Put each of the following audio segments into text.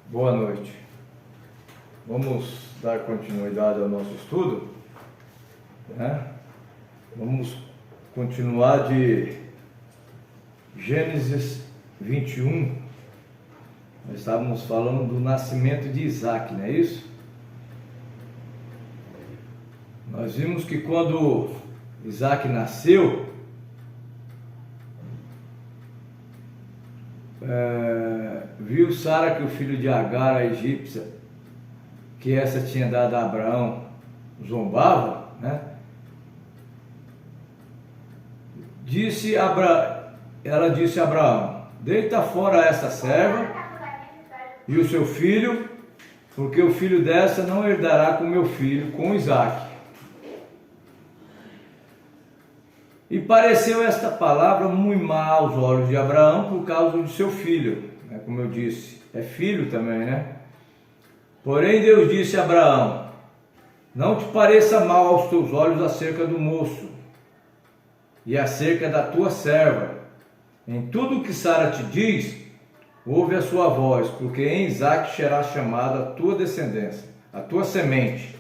Boa noite. Vamos dar continuidade ao nosso estudo, né? Vamos continuar de Gênesis 21. Nós estávamos falando do nascimento de Isaac, não é isso? Nós vimos que quando Isaac nasceu, viu Sara que o filho de Agar, a egípcia, que essa tinha dado a Abraão, zombava, né? Ela disse a Abraão: deita fora essa serva e o seu filho, porque o filho dessa não herdará com meu filho, com Isaac. E pareceu esta palavra muito má aos olhos de Abraão por causa de seu filho, né? Como eu disse, é filho também, né? Porém Deus disse a Abraão: não te pareça mal aos teus olhos acerca do moço e acerca da tua serva. Em tudo o que Sara te diz, ouve a sua voz, porque em Isaac será chamada a tua descendência, a tua semente,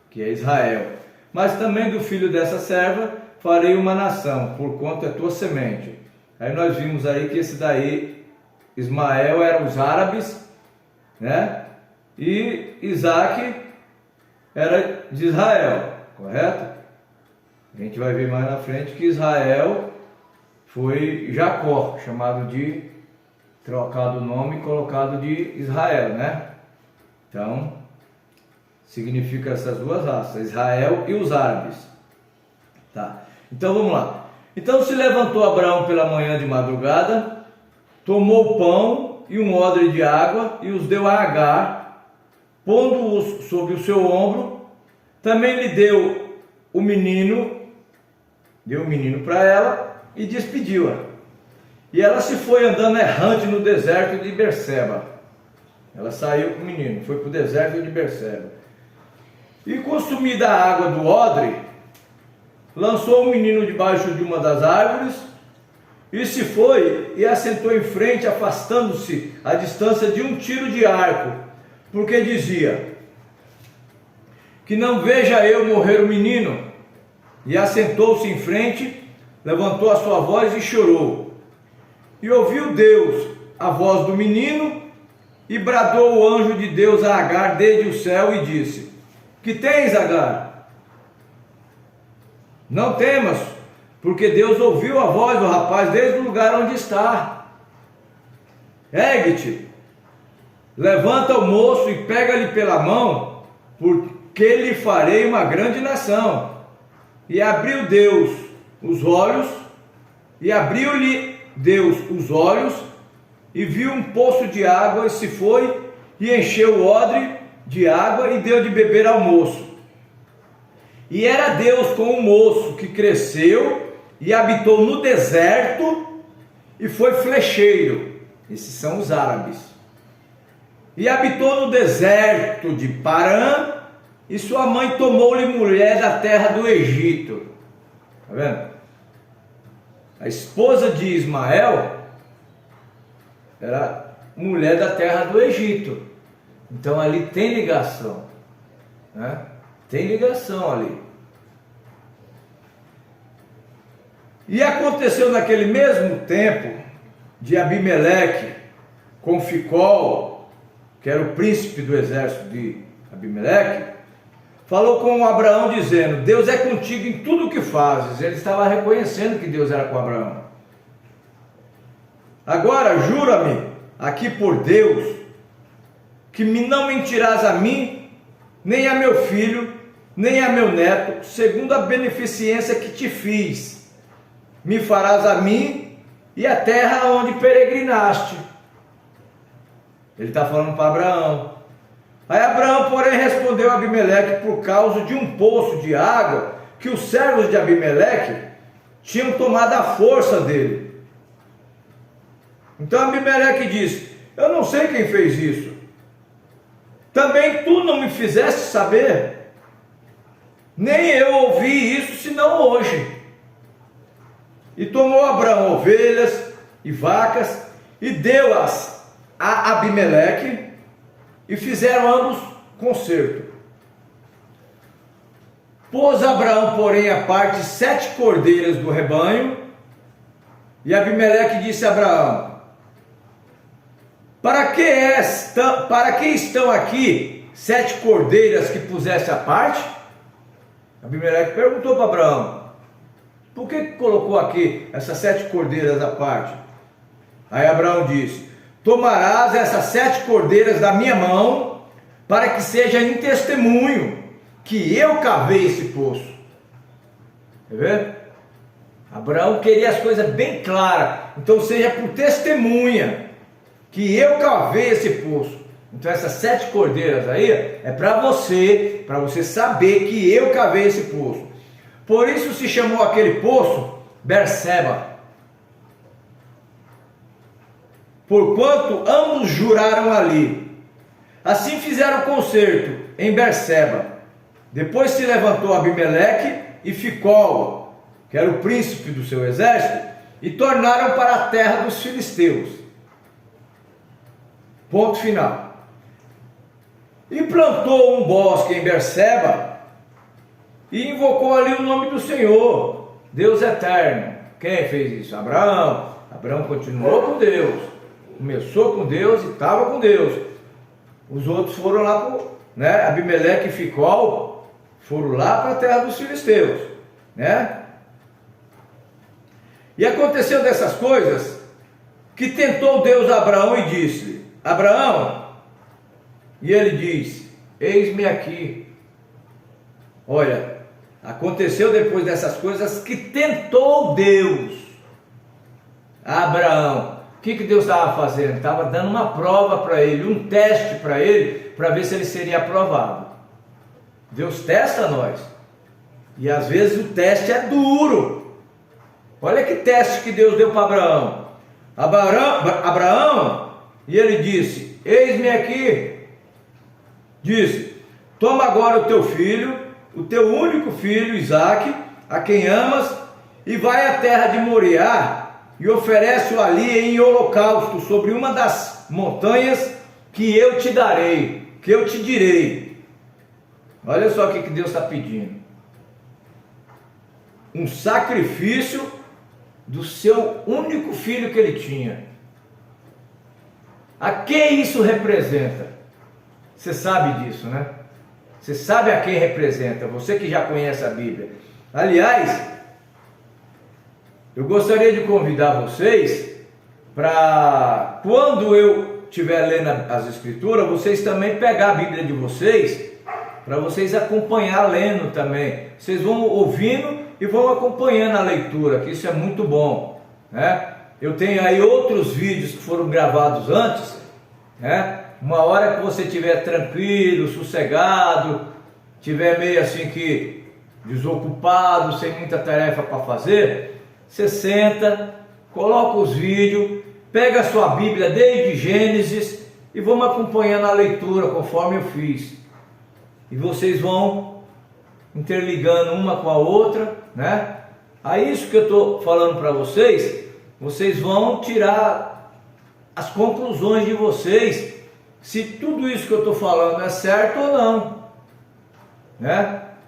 que é Israel. Mas também do filho dessa serva farei uma nação, por conta da tua semente. Aí nós vimos aí que esse daí, Ismael, eram os árabes, né? E Isaac era de Israel, correto? A gente vai ver mais na frente que Israel foi Jacó, trocado o nome e colocado de Israel, né? Então, significa essas duas raças, Israel e os árabes. Tá. Então vamos lá. Então se levantou Abraão pela manhã de madrugada, tomou pão e um odre de água e os deu a Agar, pondo-os sobre o seu ombro. Também lhe deu o menino para ela e despediu-a. E ela se foi andando errante no deserto de Berseba. Ela saiu com o menino, foi para o deserto de Berseba. E consumida a água do odre, lançou o menino debaixo de uma das árvores e se foi e assentou em frente, afastando-se à distância de um tiro de arco, porque dizia: que não veja eu morrer o menino. E assentou-se em frente, levantou a sua voz e chorou. E ouviu Deus a voz do menino, e bradou o anjo de Deus a Agar desde o céu e disse: que tens, Agar? Não temas, porque Deus ouviu a voz do rapaz desde o lugar onde está. Ergue-te, levanta o moço e pega-lhe pela mão, porque lhe farei uma grande nação. E abriu-lhe Deus os olhos, e viu um poço de água, e se foi, e encheu o odre de água, e deu de beber ao moço. E era Deus com o moço, que cresceu e habitou no deserto e foi flecheiro. Esses são os árabes. E habitou no deserto de Parã, e sua mãe tomou-lhe mulher da terra do Egito. Está vendo? A esposa de Ismael era mulher da terra do Egito. Então ali tem ligação, né? Tem ligação ali. E aconteceu naquele mesmo tempo de Abimeleque com Ficol, que era o príncipe do exército de Abimeleque, falou com Abraão dizendo: Deus é contigo em tudo o que fazes. Ele estava reconhecendo que Deus era com Abraão. Agora jura-me aqui por Deus que não mentirás a mim, nem a meu filho, nem a meu neto, segundo a beneficência que te fiz. Me farás a mim e a terra onde peregrinaste. Ele está falando para Abraão. Aí Abraão, porém, respondeu a Abimeleque por causa de um poço de água que os servos de Abimeleque tinham tomado à força dele. Então Abimeleque disse: eu não sei quem fez isso. Também tu não me fizeste saber, nem eu ouvi isso, senão hoje. E tomou Abraão ovelhas e vacas, e deu-as a Abimeleque, e fizeram ambos concerto. Pôs Abraão, porém, à parte 7 cordeiras do rebanho, e Abimeleque disse a Abraão: para que estão aqui 7 cordeiras que puseste à parte? Abimeleque perguntou para Abraão: por que colocou aqui essas 7 cordeiras à parte? Aí Abraão disse: tomarás essas 7 cordeiras da minha mão, para que seja em testemunho que eu cavei esse poço. Quer ver? Abraão queria as coisas bem claras. Então seja por testemunha que eu cavei esse poço. Então essas 7 cordeiras aí é para você saber que eu cavei esse poço. Por isso se chamou aquele poço Berseba, porquanto ambos juraram ali. Assim fizeram concerto em Berseba. Depois se levantou Abimeleque e Ficol, que era o príncipe do seu exército, e tornaram para a terra dos filisteus. Ponto final. E plantou um bosque em Berseba e invocou ali o nome do Senhor, Deus eterno. Quem fez isso? Abraão. Abraão continuou com Deus, começou com Deus e estava com Deus. Os outros foram lá, Abimeleque e Ficol foram lá para a terra dos filisteus, E aconteceu dessas coisas que tentou Deus a Abraão e disse: Abraão, e ele disse: eis-me aqui. Olha, aconteceu depois dessas coisas que tentou Deus a Abraão. O que Deus estava fazendo? Estava dando uma prova para ele, um teste para ele, para ver se ele seria aprovado. Deus testa nós, e às vezes o teste é duro. Olha que teste que Deus deu para Abraão, e ele disse: eis-me aqui. Disse: toma agora o teu filho, o teu único filho Isaque, a quem amas, e vai à terra de Moriá, e oferece-o ali em holocausto sobre uma das montanhas que eu te darei, que eu te direi. Olha só o que Deus está pedindo: um sacrifício do seu único filho que ele tinha. A quem isso representa? Você sabe disso, né? Você sabe a quem representa, você que já conhece a Bíblia. Aliás, eu gostaria de convidar vocês para, quando eu estiver lendo as Escrituras, vocês também pegar a Bíblia de vocês, para vocês acompanhar lendo também. Vocês vão ouvindo e vão acompanhando a leitura, que isso é muito bom, Eu tenho aí outros vídeos que foram gravados antes, Uma hora que você estiver tranquilo, sossegado, estiver meio assim que desocupado, sem muita tarefa para fazer, você senta, coloca os vídeos, pega a sua Bíblia desde Gênesis e vamos acompanhando a leitura conforme eu fiz. E vocês vão interligando uma com a outra, Aí isso que eu estou falando para vocês, vocês vão tirar as conclusões de vocês, se tudo isso que eu estou falando é certo ou não,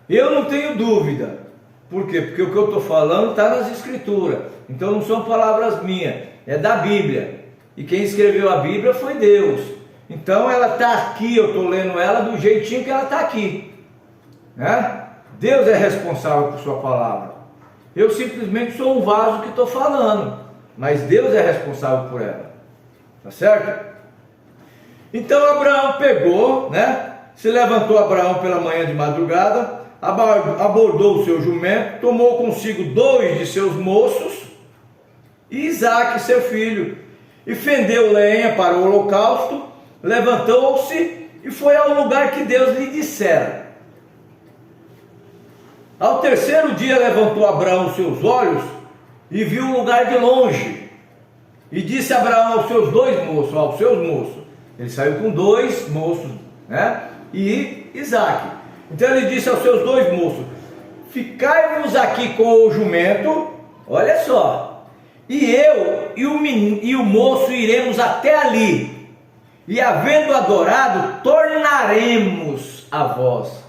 Eu não tenho dúvida. Por quê? Porque o que eu estou falando está nas Escrituras. Então não são palavras minhas, é da Bíblia. E quem escreveu a Bíblia foi Deus. Então ela está aqui, eu estou lendo ela do jeitinho que ela está aqui, Deus é responsável por sua palavra. Eu simplesmente sou um vaso que estou falando, mas Deus é responsável por ela. Tá certo? Então Abraão pegou, se levantou Abraão pela manhã de madrugada, abordou o seu jumento, tomou consigo 2 de seus moços e Isaque, seu filho, e fendeu lenha para o holocausto, levantou-se e foi ao lugar que Deus lhe dissera. Ao 3º dia levantou Abraão os seus olhos e viu o lugar de longe, e disse Abraão aos seus 2 moços, ele saiu com 2 moços, e Isaque. Então ele disse aos seus 2 moços: ficai-vos aqui com o jumento, olha só, e eu e o moço iremos até ali, e havendo adorado, tornaremos a vós.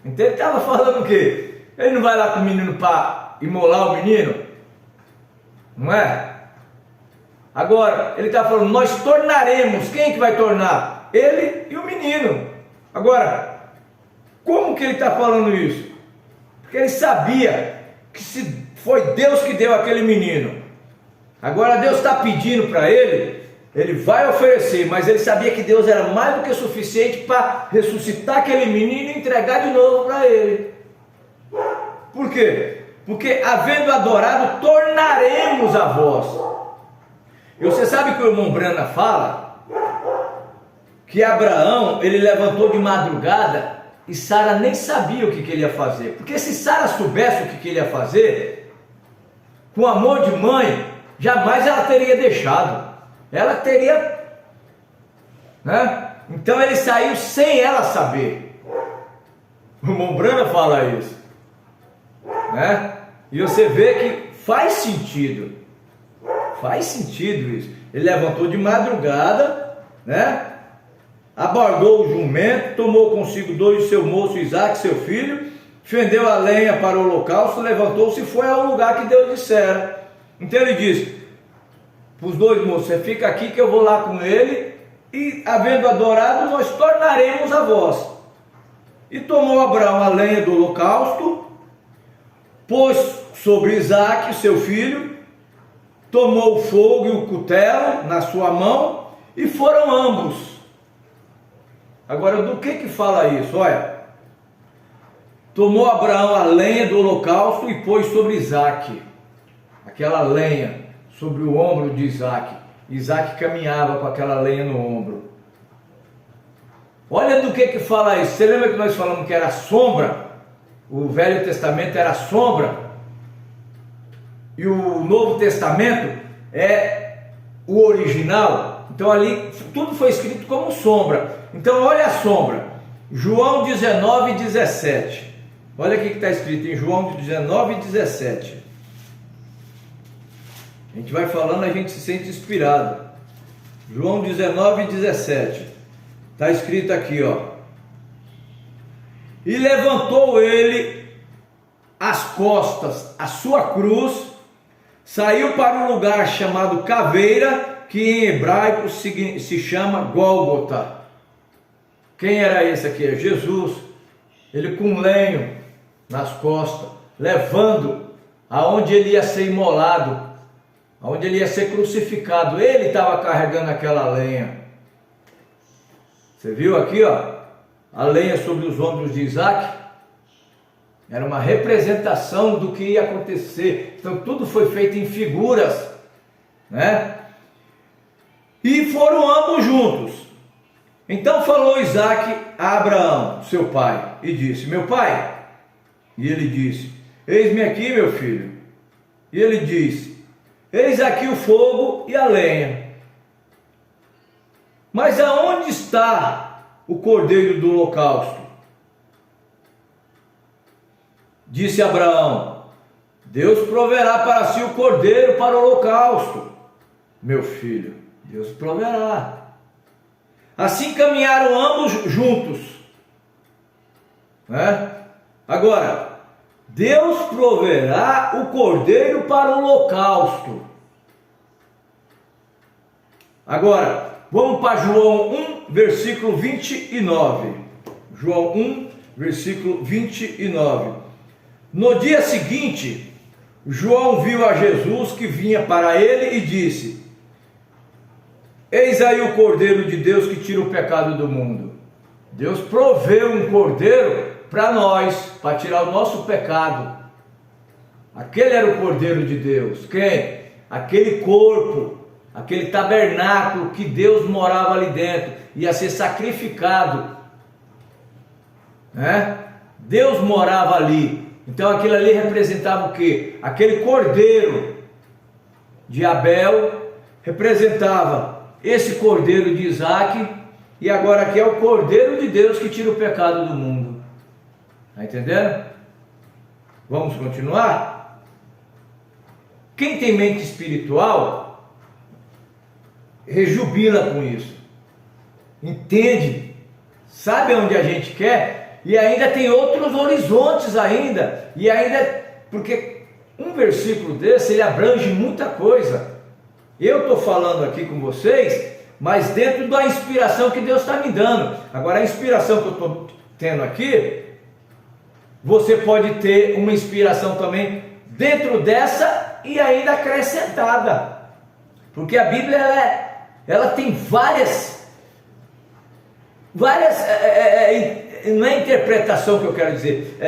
Então ele estava falando o quê? Ele não vai lá com o menino para imolar o menino? Não é? Agora, ele está falando, nós tornaremos. Quem é que vai tornar? Ele e o menino. Agora, como que ele está falando isso? Porque ele sabia que se foi Deus que deu aquele menino. Agora Deus está pedindo para ele, ele vai oferecer, mas ele sabia que Deus era mais do que suficiente para ressuscitar aquele menino e entregar de novo para ele. Por quê? Porque havendo adorado, tornaremos a vós. E você sabe que o irmão Brana fala que Abraão, ele levantou de madrugada e Sara nem sabia o que ele ia fazer. Porque se Sara soubesse o que ele ia fazer, com amor de mãe, jamais ela teria deixado. Ela teria, né? Então ele saiu sem ela saber. O irmão Brana fala isso, né? E você vê que faz sentido. Faz sentido isso. Ele levantou de madrugada, né? Abordou o jumento, tomou consigo dois de seu moço Isaque, seu filho, fendeu a lenha para o holocausto, levantou-se e foi ao lugar que Deus dissera. Então ele disse para os dois moços: você fica aqui que eu vou lá com ele, e havendo adorado, nós tornaremos a vós. E tomou Abraão a lenha do holocausto, pôs sobre Isaque, seu filho, tomou o fogo e o cutelo na sua mão, e foram ambos. Agora, do que fala isso? Olha, tomou Abraão a lenha do holocausto e pôs sobre Isaque, aquela lenha sobre o ombro de Isaque. Isaque caminhava com aquela lenha no ombro. Olha do que fala isso. Você lembra que nós falamos que era sombra? O Velho Testamento era sombra e o Novo Testamento é o original. Então ali tudo foi escrito como sombra. Então olha a sombra, João 19, 17. Olha o que está escrito em João 19, 17. A gente vai falando, a gente se sente inspirado. João 19, 17. Está escrito aqui, ó. E levantou ele as costas, a sua cruz, saiu para um lugar chamado Caveira, que em hebraico se chama Gólgota. Quem era esse aqui? É Jesus. Ele com lenho nas costas, levando aonde ele ia ser imolado, aonde ele ia ser crucificado. Ele estava carregando aquela lenha. Você viu aqui, ó, a lenha sobre os ombros de Isaque? Era uma representação do que ia acontecer. Então tudo foi feito em figuras, né? E foram ambos juntos. Então falou Isaque a Abraão, seu pai, e disse: meu pai. E ele disse: eis-me aqui, meu filho. E ele disse: eis aqui o fogo e a lenha. Mas aonde está o cordeiro do holocausto? Disse Abraão: Deus proverá para si o cordeiro para o holocausto. Meu filho, Deus proverá. Assim caminharam ambos juntos, né? Agora, Deus proverá o cordeiro para o holocausto. Agora, vamos para João 1, versículo 29. João 1, versículo 29. No dia seguinte, João viu a Jesus que vinha para ele e disse: eis aí o Cordeiro de Deus que tira o pecado do mundo. Deus proveu um cordeiro para nós, para tirar o nosso pecado. Aquele era o Cordeiro de Deus. Quem? Aquele corpo, aquele tabernáculo que Deus morava ali dentro, ia ser sacrificado, né? Deus morava ali. Então aquilo ali representava o quê? Aquele cordeiro de Abel representava esse cordeiro de Isaque, e agora aqui é o Cordeiro de Deus que tira o pecado do mundo. Está entendendo? Vamos continuar? Quem tem mente espiritual rejubila com isso. entende, sabe onde a gente quer, e ainda tem outros horizontes ainda, e ainda, porque um versículo desse, ele abrange muita coisa. Eu estou falando aqui com vocês, mas dentro da inspiração que Deus está me dando. Agora, a inspiração que eu estou tendo aqui, você pode ter uma inspiração também dentro dessa e ainda acrescentada, porque a Bíblia ela tem várias não é interpretação que eu quero dizer,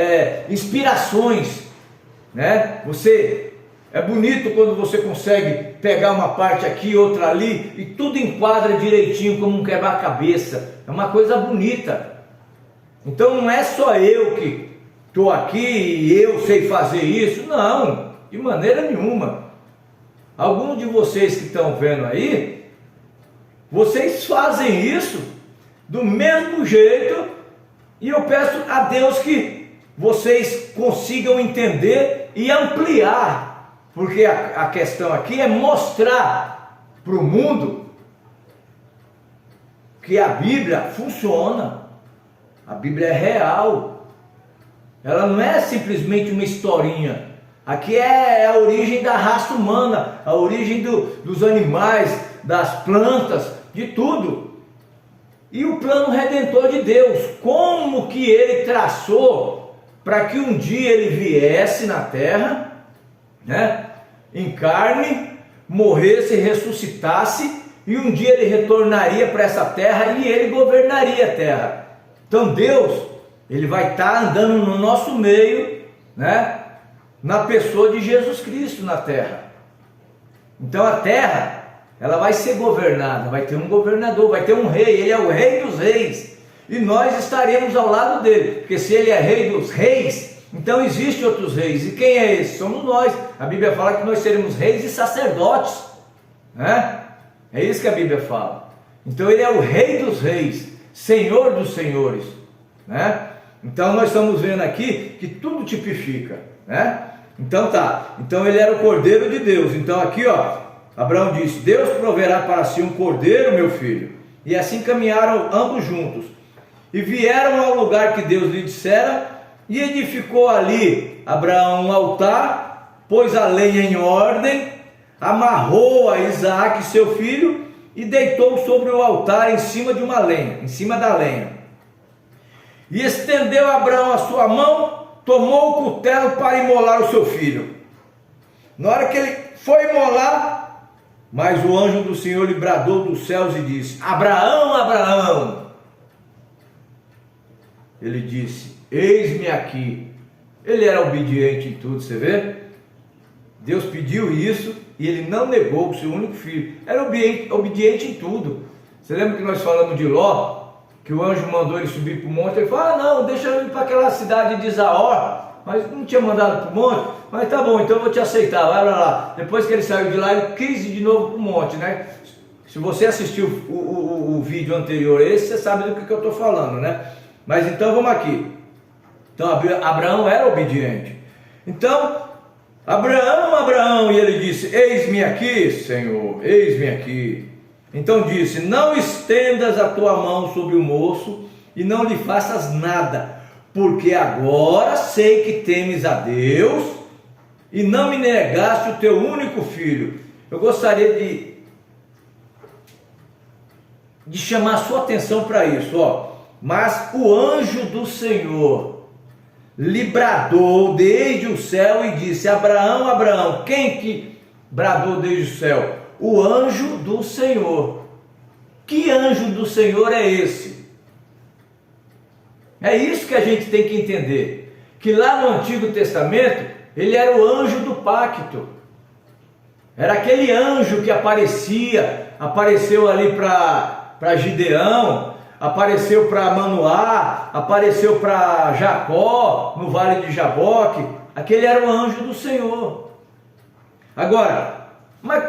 inspirações, né? É bonito quando você consegue pegar uma parte aqui, outra ali, e tudo enquadra direitinho como um quebra-cabeça. É uma coisa bonita. Então não é só eu que estou aqui e eu sei fazer isso. Não, de maneira nenhuma. Alguns de vocês que estão vendo aí, vocês fazem isso do mesmo jeito, e eu peço a Deus que vocês consigam entender e ampliar, porque a questão aqui é mostrar para o mundo que a Bíblia funciona, a Bíblia é real, ela não é simplesmente uma historinha. Aqui é a origem da raça humana, a origem dos animais, das plantas, de tudo. E o plano redentor de Deus, como que ele traçou para que um dia ele viesse na terra, né, em carne, morresse, ressuscitasse, e um dia ele retornaria para essa terra e ele governaria a terra. Então Deus, ele vai estar andando no nosso meio, né, na pessoa de Jesus Cristo na terra. Então a terra, ela vai ser governada, vai ter um governador, vai ter um rei, ele é o rei dos reis, e nós estaremos ao lado dele, porque se ele é rei dos reis, então existem outros reis, e quem é esse? Somos nós. A Bíblia fala que nós seremos reis e sacerdotes, né? É isso que a Bíblia fala. Então ele é o rei dos reis, senhor dos senhores, né? Então nós estamos vendo aqui que tudo tipifica, né? Então tá, então ele era o cordeiro de Deus. Então aqui ó, Abraão disse: Deus proverá para si um cordeiro, meu filho. E assim caminharam ambos juntos, e vieram ao lugar que Deus lhe dissera, e edificou ali Abraão um altar, pôs a lenha em ordem, amarrou a Isaque seu filho, e deitou sobre o altar em cima de uma lenha, em cima da lenha. E estendeu Abraão a sua mão, tomou o cutelo para imolar o seu filho. Na hora que ele foi imolar, mas o anjo do Senhor lhe bradou dos céus e disse: Abraão, Abraão. Ele disse: eis-me aqui. Ele era obediente em tudo, você vê? Deus pediu isso e ele não negou o seu único filho. Era obediente em tudo. Você lembra que nós falamos de Ló? Que o anjo mandou ele subir para o monte. Ele falou: ah não, deixa eu ir para aquela cidade de Zaor. Mas não tinha mandado para o monte. Mas tá bom, então eu vou te aceitar, vai lá. Depois que ele saiu de lá, ele quis ir de novo para o monte, né? Se você assistiu o vídeo anterior a esse, você sabe do que eu estou falando, né? Mas então vamos aqui. Então Abraão era obediente. Então, Abraão, Abraão, e ele disse: eis-me aqui, Senhor, eis-me aqui. Então disse: não estendas a tua mão sobre o moço e não lhe faças nada, porque agora sei que temes a Deus e não me negaste o teu único filho. Eu gostaria de chamar a sua atenção para isso, ó. Mas o anjo do Senhor lhe bradou desde o céu e disse: Abraão, Abraão. Quem que bradou desde o céu? O anjo do Senhor. Que anjo do Senhor é esse? É isso que a gente tem que entender, que lá no Antigo Testamento ele era o anjo do pacto. Era aquele anjo que apareceu ali para Gideão, apareceu para Manoá, apareceu para Jacó no vale de Jaboque. Aquele era o anjo do Senhor. Agora, mas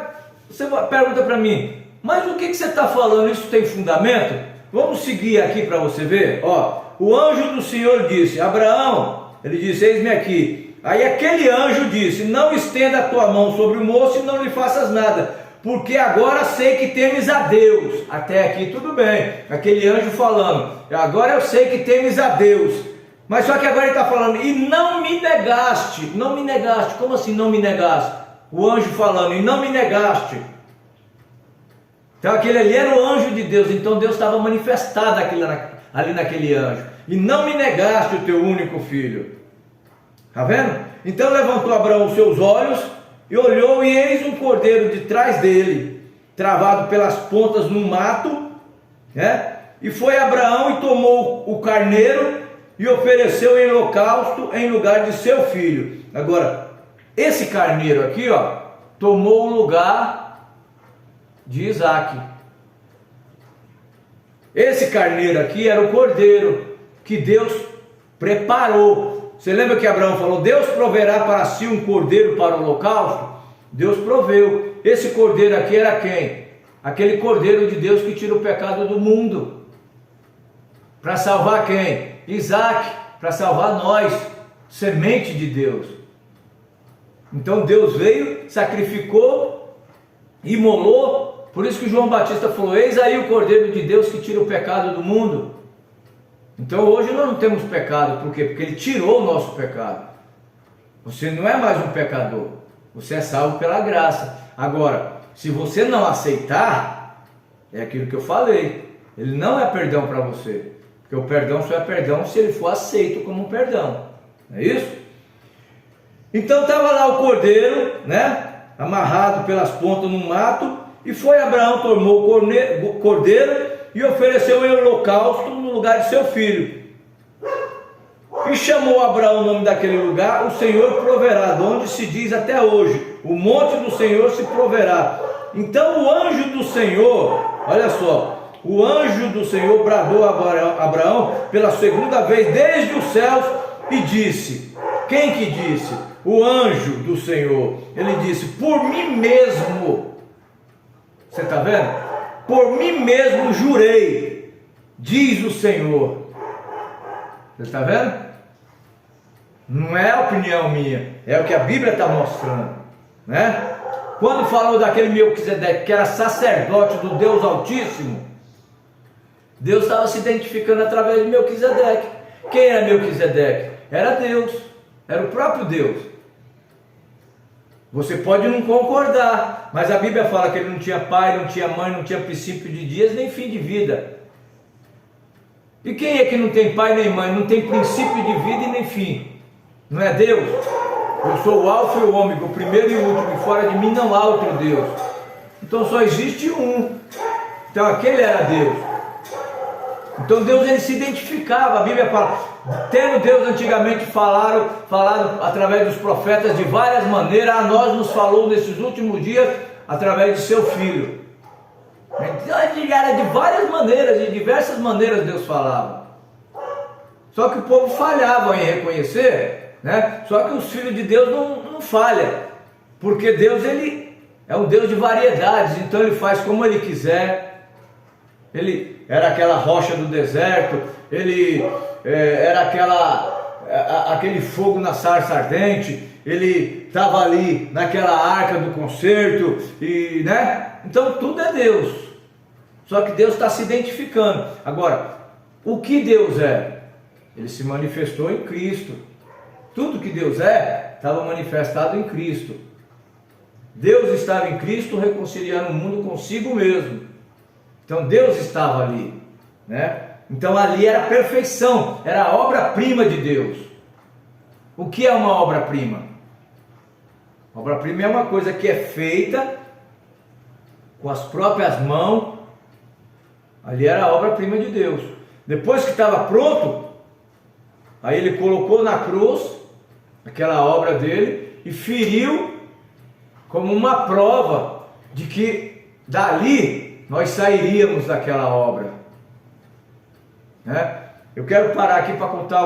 você pergunta para mim: mas o que você está falando? Isso tem fundamento? Vamos seguir aqui para você ver. Ó, o anjo do Senhor disse: Abraão, ele disse: eis-me aqui. Aí aquele anjo disse: não estenda a tua mão sobre o moço e não lhe faças nada, porque agora sei que temes a Deus. Até aqui tudo bem, aquele anjo falando, agora eu sei que temes a Deus. Mas só que agora ele está falando, e não me negaste. Não me negaste, como assim não me negaste? O anjo falando, e não me negaste. Então aquele ali era o anjo de Deus, então Deus estava manifestado ali naquele anjo. E não me negaste o teu único filho. Está vendo? Então levantou Abraão os seus olhos e olhou, e eis um cordeiro de trás dele, travado pelas pontas no mato, né? E foi Abraão e tomou o carneiro e ofereceu em holocausto em lugar de seu filho. Agora, esse carneiro aqui, ó, tomou o lugar de Isaac. Esse carneiro aqui era o cordeiro que Deus preparou. Você lembra que Abraão falou, Deus proverá para si um cordeiro para o holocausto? Deus proveu. Esse cordeiro aqui era quem? Aquele cordeiro de Deus que tira o pecado do mundo. Para salvar quem? Isaac, para salvar nós, semente de Deus. Então Deus veio, sacrificou, imolou. Por isso que João Batista falou, eis aí o cordeiro de Deus que tira o pecado do mundo. Então hoje nós não temos pecado, por quê? Porque ele tirou o nosso pecado. Você não é mais um pecador, você é salvo pela graça. Agora, se você não aceitar, é aquilo que eu falei, ele não é perdão para você. Porque o perdão só é perdão se ele for aceito como um perdão. Não é isso? Então estava lá o cordeiro, né? Amarrado pelas pontas no mato. E foi Abraão, tomou o cordeiro e ofereceu em holocausto no lugar de seu filho. E chamou Abraão o nome daquele lugar, o Senhor proverá, de onde se diz até hoje, o monte do Senhor se proverá. Então o anjo do Senhor, olha só, o anjo do Senhor bradou a Abraão pela segunda vez desde os céus e disse, quem que disse? O anjo do Senhor. Ele disse, por mim mesmo, você está vendo? Por mim mesmo jurei, diz o Senhor. Você está vendo? Não é a opinião minha, é o que a Bíblia está mostrando, né? Quando falou daquele Melquisedeque que era sacerdote do Deus Altíssimo, Deus estava se identificando através de Melquisedeque. Quem era Melquisedeque? Era Deus, era o próprio Deus. Você pode não concordar, mas a Bíblia fala que ele não tinha pai, não tinha mãe, não tinha princípio de dias, nem fim de vida. E quem é que não tem pai nem mãe, não tem princípio de vida e nem fim? Não é Deus? Eu sou o alfa e o ômega, o primeiro e o último, e fora de mim não há outro Deus. Então só existe um. Então aquele era Deus. Então Deus ele se identificava, a Bíblia fala, tendo Deus antigamente falado através dos profetas de várias maneiras, a nós nos falou nesses últimos dias através de seu Filho. Então era de várias maneiras, de diversas maneiras Deus falava. Só que o povo falhava em reconhecer, né? Só que os filhos de Deus não falham, porque Deus ele é um Deus de variedades, então ele faz como ele quiser. Ele era aquela rocha do deserto, ele era aquele fogo na sarça ardente, ele estava ali naquela arca do concerto, e, né? Então tudo é Deus, só que Deus está se identificando. Agora, o que Deus é? Ele se manifestou em Cristo. Tudo que Deus é, estava manifestado em Cristo. Deus estava em Cristo reconciliando o mundo consigo mesmo. Então Deus estava ali, né? Então ali era a perfeição, era a obra-prima de Deus. O que é uma obra-prima? Obra-prima é uma coisa que é feita com as próprias mãos. Ali era a obra-prima de Deus. Depois que estava pronto, aí ele colocou na cruz aquela obra dele e feriu como uma prova de que dali nós sairíamos daquela obra, né? Eu quero parar aqui para contar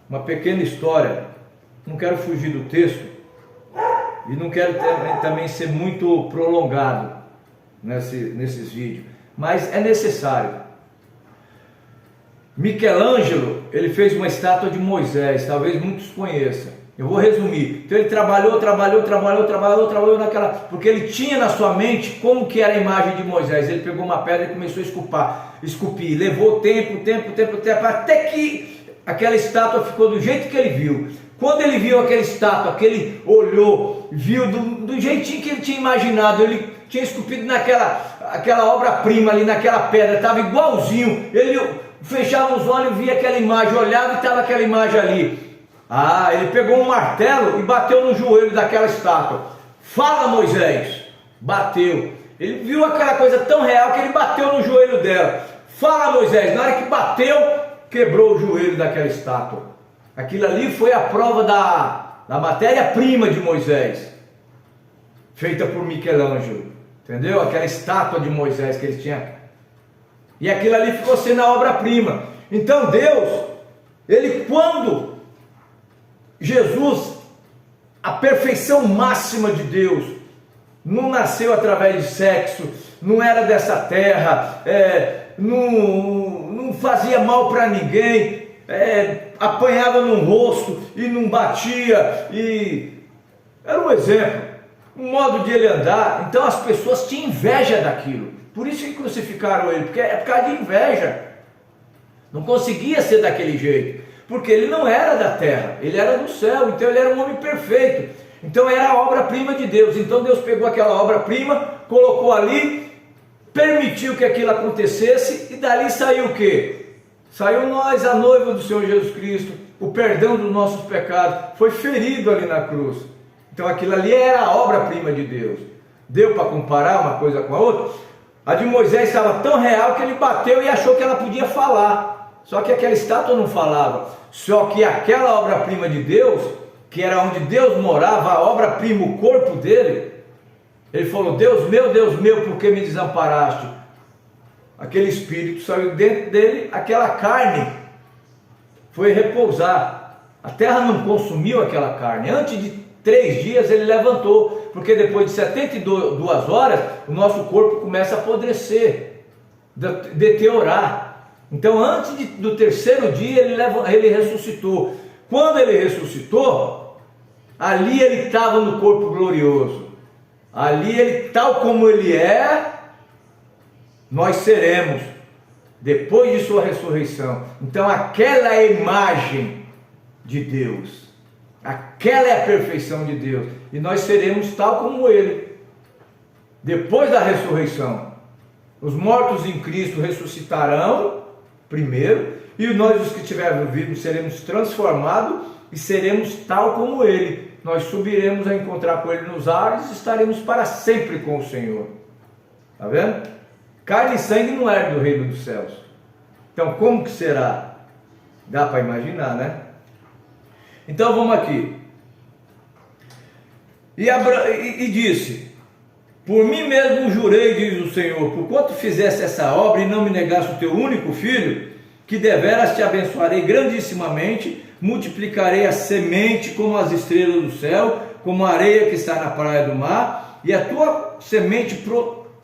uma pequena história. Não quero fugir do texto e não quero também ser muito prolongado nesses vídeos, mas é necessário. Michelangelo, ele fez uma estátua de Moisés, talvez muitos conheçam, Eu vou resumir. Então ele trabalhou naquela... Porque ele tinha na sua mente como que era a imagem de Moisés. Ele pegou uma pedra e começou a esculpir. Levou tempo, até que aquela estátua ficou do jeito que ele viu. Quando ele viu aquela estátua, que ele olhou, viu do jeitinho que ele tinha imaginado, ele tinha esculpido aquela obra-prima ali naquela pedra, estava igualzinho. Ele fechava os olhos, via aquela imagem, olhava e estava aquela imagem ali. Ele pegou um martelo e bateu no joelho daquela estátua. Fala, Moisés. Bateu. Ele viu aquela coisa tão real que ele bateu no joelho dela. Fala, Moisés. Na hora que bateu, quebrou o joelho daquela estátua. Aquilo ali foi a prova da matéria-prima de Moisés, feita por Michelangelo. Entendeu? Aquela estátua de Moisés que ele tinha. E aquilo ali ficou sendo a obra-prima. Então Deus, ele quando Jesus, a perfeição máxima de Deus, não nasceu através de sexo, não era dessa terra, não fazia mal para ninguém, apanhava no rosto e não batia, e era um exemplo, um modo de ele andar. Então as pessoas tinham inveja daquilo, por isso que crucificaram ele, porque é por causa de inveja. Não conseguia ser daquele jeito, porque ele não era da terra, ele era do céu, então ele era um homem perfeito, então era a obra-prima de Deus. Então Deus pegou aquela obra-prima, colocou ali, permitiu que aquilo acontecesse, e dali saiu o quê? Saiu nós, a noiva do Senhor Jesus Cristo, o perdão dos nossos pecados, foi ferido ali na cruz. Então aquilo ali era a obra-prima de Deus. Deu para comparar uma coisa com a outra? A de Moisés estava tão real que ele bateu e achou que ela podia falar. Só que aquela estátua não falava. Só que aquela obra-prima de Deus, que era onde Deus morava, a obra-prima, o corpo dele, ele falou: Deus meu, por que me desamparaste? Aquele espírito saiu dentro dele, aquela carne foi repousar. A terra não consumiu aquela carne. Antes de 3 dias ele levantou, porque depois de 72 horas o nosso corpo começa a apodrecer, deteriorar. Então antes do 3º dia ele ressuscitou. Quando ele ressuscitou, ali ele estava no corpo glorioso. Ali ele, tal como ele é, nós seremos depois de sua ressurreição. Então aquela é a imagem de Deus, aquela é a perfeição de Deus, e nós seremos tal como ele depois da ressurreição. Os mortos em Cristo ressuscitarão primeiro, e nós, os que estivermos vivos, seremos transformados e seremos tal como ele. Nós subiremos a encontrar com ele nos ares e estaremos para sempre com o Senhor. Está vendo? Carne e sangue não é do reino dos céus. Então como que será? Dá para imaginar, né? Então vamos aqui. E disse: por mim mesmo jurei, diz o Senhor, porquanto fizesse essa obra e não me negasse o teu único filho, que deveras te abençoarei grandissimamente, multiplicarei a semente como as estrelas do céu, como a areia que está na praia do mar, e a tua semente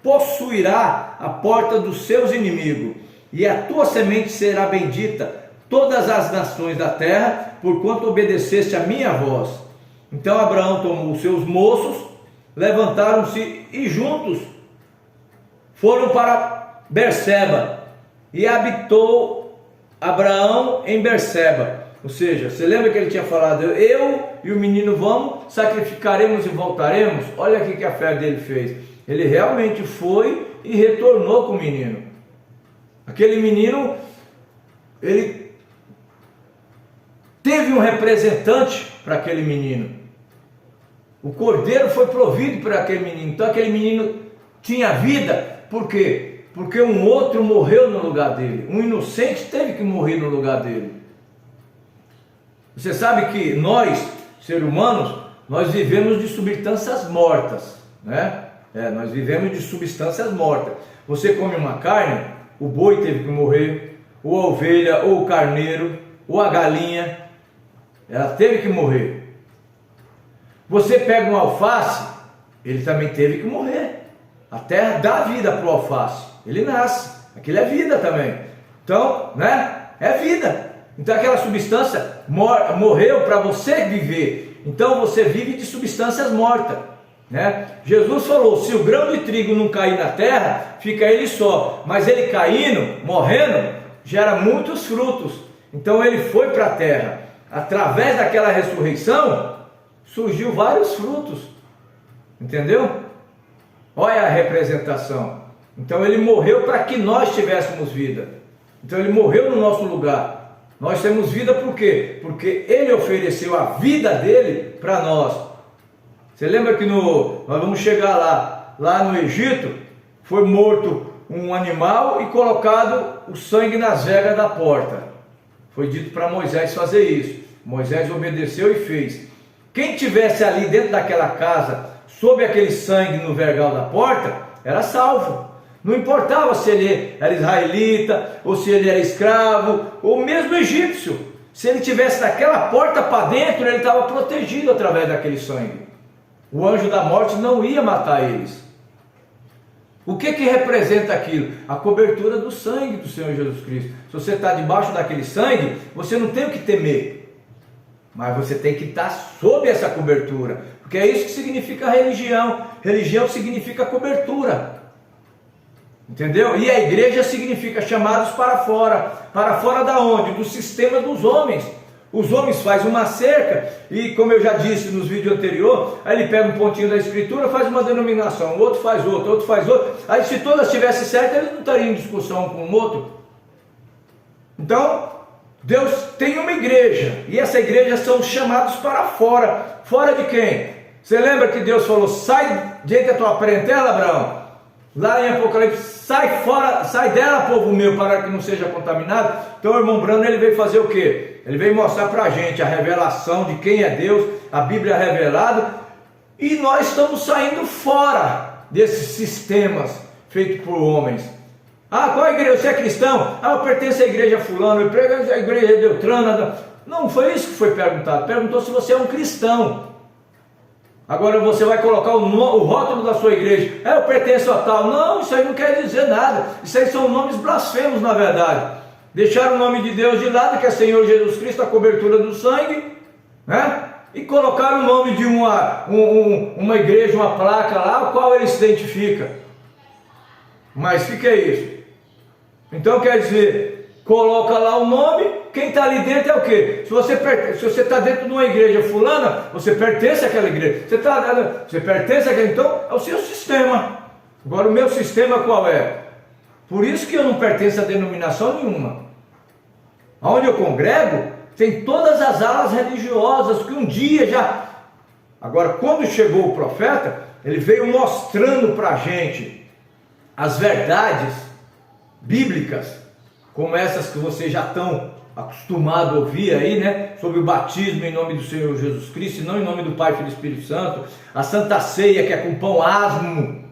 possuirá a porta dos seus inimigos, e a tua semente será bendita todas as nações da terra, porquanto obedeceste a minha voz. Então Abraão tomou os seus moços, levantaram-se e juntos foram para Berseba, e habitou Abraão em Berseba. Ou seja, você lembra que ele tinha falado: eu e o menino vamos, sacrificaremos e voltaremos? Olha aqui que a fé dele fez. Ele realmente foi e retornou com o menino. Aquele menino, ele teve um representante para aquele menino. O cordeiro foi provido para aquele menino. Então aquele menino tinha vida. Por quê? Porque um outro morreu no lugar dele. Um inocente teve que morrer no lugar dele. Você sabe que nós, seres humanos, nós vivemos de substâncias mortas, né? Nós vivemos de substâncias mortas. Você come uma carne, o boi teve que morrer, ou a ovelha, ou o carneiro, ou a galinha, ela teve que morrer. Você pega um alface, ele também teve que morrer. A terra dá vida para o alface, ele nasce, aquilo é vida também. Então, né? É vida. Então aquela substância morreu para você viver. Então você vive de substâncias mortas, né? Jesus falou: se o grão de trigo não cair na terra, fica ele só, mas ele caindo, morrendo, gera muitos frutos. Então ele foi para a terra. Através daquela ressurreição, surgiu vários frutos. Entendeu? Olha a representação. Então ele morreu para que nós tivéssemos vida. Então ele morreu no nosso lugar. Nós temos vida por quê? Porque ele ofereceu a vida dele para nós. Você lembra que nós vamos chegar lá no Egito, foi morto um animal e colocado o sangue nas vegas da porta. Foi dito para Moisés fazer isso. Moisés obedeceu e fez. Quem tivesse ali dentro daquela casa, sob aquele sangue no vergal da porta, era salvo. Não importava se ele era israelita, ou se ele era escravo, ou mesmo egípcio. Se ele tivesse naquela porta para dentro, ele estava protegido através daquele sangue. O anjo da morte não ia matar eles. O que representa aquilo? A cobertura do sangue do Senhor Jesus Cristo. Se você está debaixo daquele sangue, você não tem o que temer. Mas você tem que estar sob essa cobertura. Porque é isso que significa religião. Religião significa cobertura. Entendeu? E a igreja significa chamados para fora. Para fora da onde? Do sistema dos homens. Os homens fazem uma cerca e, como eu já disse nos vídeos anteriores, aí ele pega um pontinho da escritura, faz uma denominação, o outro faz outra, outro faz outra. Aí se todas estivessem certas, eles não estariam em discussão com o outro. Então, Deus tem uma igreja, e essa igreja são chamados para fora. Fora de quem? Você lembra que Deus falou: sai de entre a tua parentela, Abraão? Lá em Apocalipse: sai fora, sai dela, povo meu, para que não seja contaminado. Então o irmão Brano, ele veio fazer o quê? Ele veio mostrar para a gente a revelação de quem é Deus, a Bíblia revelada, e nós estamos saindo fora desses sistemas feitos por homens. Ah, qual igreja? Você é cristão? Ah, eu pertenço à igreja fulano, eu pertenço à igreja Deutrana. Não foi isso que foi perguntado. Perguntou se você é um cristão. Agora você vai colocar o rótulo da sua igreja: eu pertenço a tal. Não, isso aí não quer dizer nada. Isso aí são nomes blasfemos, na verdade. Deixaram o nome de Deus de lado, que é Senhor Jesus Cristo, a cobertura do sangue, né? E colocaram o nome de uma igreja, uma placa lá, o qual ele se identifica. Mas o que é isso? Então quer dizer, coloca lá o nome, quem está ali dentro é o quê? Se você está dentro de uma igreja fulana, você pertence àquela igreja. Você pertence àquela, então é o seu sistema. Agora o meu sistema qual é? Por isso que eu não pertenço a denominação nenhuma. Onde eu congrego, tem todas as alas religiosas que um dia já... Agora, quando chegou o profeta, ele veio mostrando para a gente as verdades bíblicas, como essas que vocês já estão acostumados a ouvir aí, né? Sobre o batismo em nome do Senhor Jesus Cristo, e não em nome do Pai, Filho e Espírito Santo. A Santa Ceia, que é com pão asmo,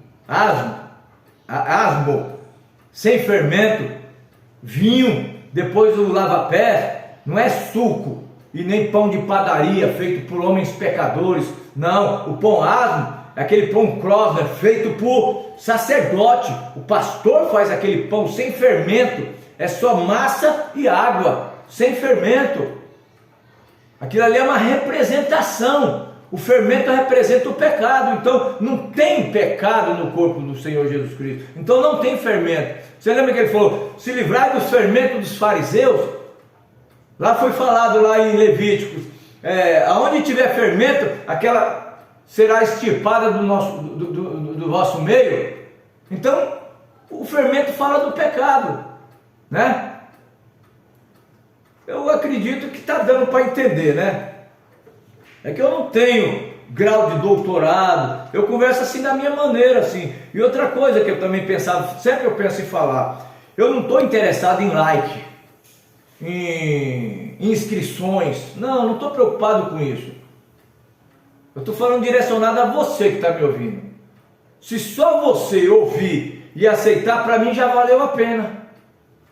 sem fermento, vinho, depois o lava-pés, não é suco e nem pão de padaria feito por homens pecadores. Não, o pão asmo é aquele pão Krosner feito por sacerdote. O pastor faz aquele pão sem fermento, é só massa e água, sem fermento. Aquilo ali é uma representação. O fermento representa o pecado. Então não tem pecado no corpo do Senhor Jesus Cristo. Então não tem fermento. Você lembra que ele falou: se livrai dos fermentos dos fariseus? Lá foi falado lá em Levíticos, aonde tiver fermento, aquela será extirpada do vosso meio. Então o fermento fala do pecado, né? Eu acredito que está dando para entender, né? É que eu não tenho grau de doutorado, eu converso assim da minha maneira, assim. E outra coisa que eu também pensava, sempre eu penso em falar, eu não estou interessado em like, em inscrições, não estou preocupado com isso. Eu estou falando direcionado a você que está me ouvindo. Se só você ouvir e aceitar, para mim já valeu a pena,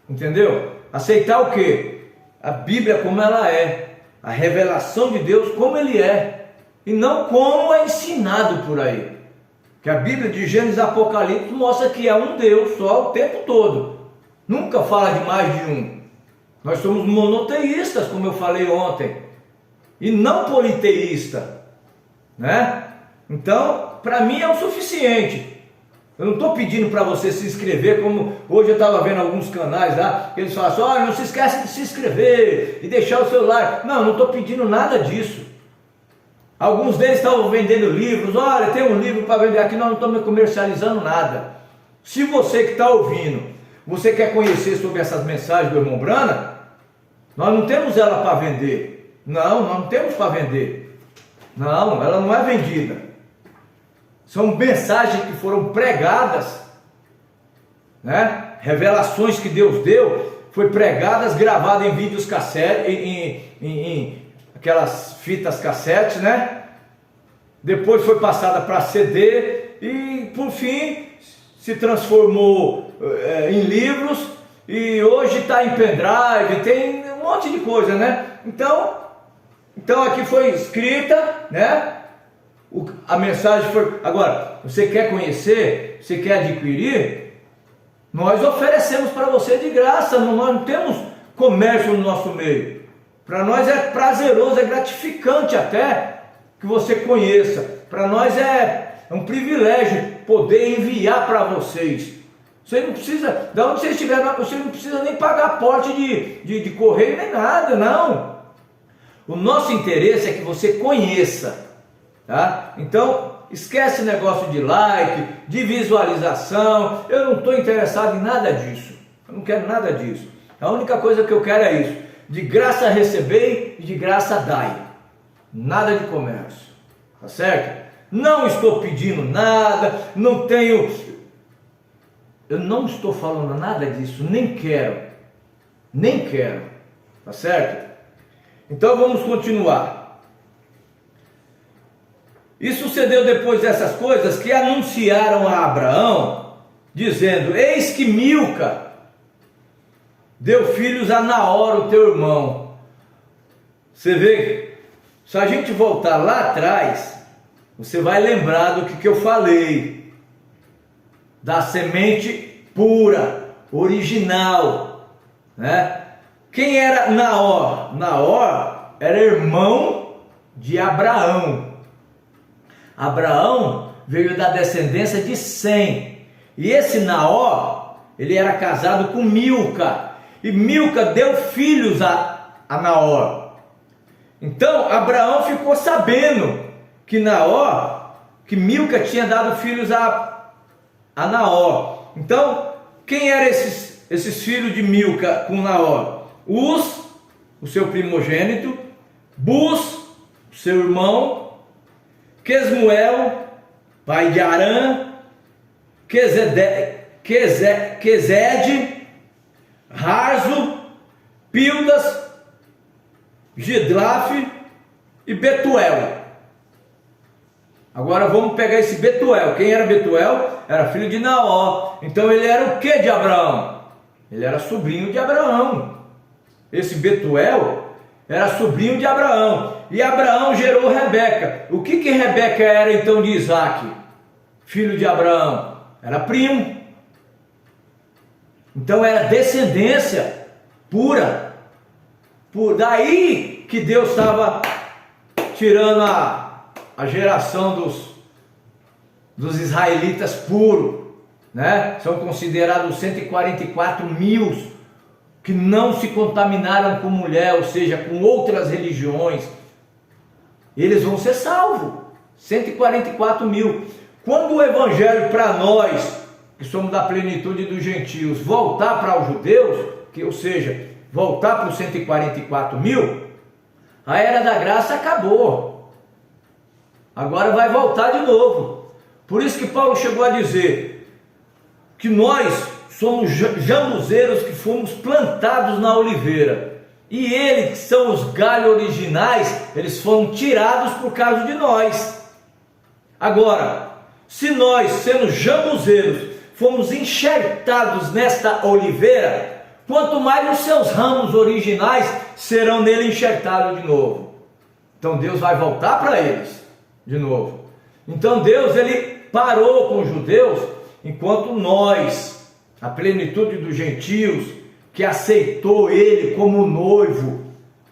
entendeu? Aceitar o quê? A Bíblia como ela é, a revelação de Deus como ele é, e não como é ensinado por aí. Que a Bíblia de Gênesis e Apocalipse mostra que é um Deus só o tempo todo, nunca fala de mais de um. Nós somos monoteístas, como eu falei ontem, e não politeísta, né? Então, para mim é o suficiente. Eu não estou pedindo para você se inscrever, como hoje eu estava vendo alguns canais lá, que eles falam assim, olha, não se esquece de se inscrever e deixar o seu like. Não, não estou pedindo nada disso. Alguns deles estavam vendendo livros, olha, tem um livro para vender aqui, não estamos comercializando nada. Se você que está ouvindo, você quer conhecer sobre essas mensagens do irmão Brana, nós não temos ela para vender. Não, nós não temos para vender. Não, ela não é vendida. São mensagens que foram pregadas, né? Revelações que Deus deu, foi pregadas, gravadas em vídeos cassete, em aquelas fitas cassete, né? Depois foi passada para CD e por fim se transformou em livros e hoje está em pendrive, tem um monte de coisa, né? Então aqui foi escrita, né? A mensagem foi... Agora, você quer conhecer, você quer adquirir, nós oferecemos para você de graça, nós não temos comércio no nosso meio. Para nós é prazeroso, é gratificante até que você conheça. Para nós é um privilégio poder enviar para vocês. Você não precisa, de onde você estiver, você não precisa nem pagar porte de correio nem nada, não. O nosso interesse é que você conheça. Tá? Então, esquece negócio de like, de visualização. Eu não estou interessado em nada disso. Eu não quero nada disso. A única coisa que eu quero é isso: de graça recebei e de graça dai. Nada de comércio. Tá certo? Não estou pedindo nada, não tenho... Eu não estou falando nada disso, nem quero. Nem quero. Tá certo? Então vamos continuar. E sucedeu depois dessas coisas que anunciaram a Abraão, dizendo: eis que Milca deu filhos a Naor, o teu irmão. Você vê, se a gente voltar lá atrás, você vai lembrar do que eu falei, da semente pura, original, né? Quem era Naor? Naor era irmão de Abraão. Abraão veio da descendência de Sem. E esse Naor, ele era casado com Milca. E Milca deu filhos a Naor. Então Abraão ficou sabendo que Milca tinha dado filhos a Naor. Então, quem eram esses filhos de Milca com Naor? Uz, o seu primogênito, Bus, o seu irmão, Quesmuel, pai de Arã, Quesed, Harzo, Pildas, Gidlaf e Betuel. Agora vamos pegar esse Betuel. Quem era Betuel? Era filho de Naor. Então ele era o que de Abraão? Ele era sobrinho de Abraão. Esse Betuel era sobrinho de Abraão. E Abraão gerou Rebeca. O que Rebeca era então de Isaac? Filho de Abraão. Era primo. Então era descendência pura. Por daí que Deus estava tirando a geração dos israelitas puros, né? São considerados 144 mil que não se contaminaram com mulher, ou seja, com outras religiões. Eles vão ser salvos, 144 mil. Quando o evangelho para nós, que somos da plenitude dos gentios, voltar para os judeus, ou seja, voltar para os 144 mil, a era da graça acabou. Agora vai voltar de novo. Por isso que Paulo chegou a dizer que nós somos jambuzeiros que fomos plantados na oliveira. E eles, que são os galhos originais, eles foram tirados por causa de nós. Agora, se nós, sendo jambuzeiros, fomos enxertados nesta oliveira, quanto mais os seus ramos originais serão nele enxertados de novo. Então Deus vai voltar para eles de novo. Então Deus, ele parou com os judeus, enquanto nós, a plenitude dos gentios, que aceitou ele como noivo,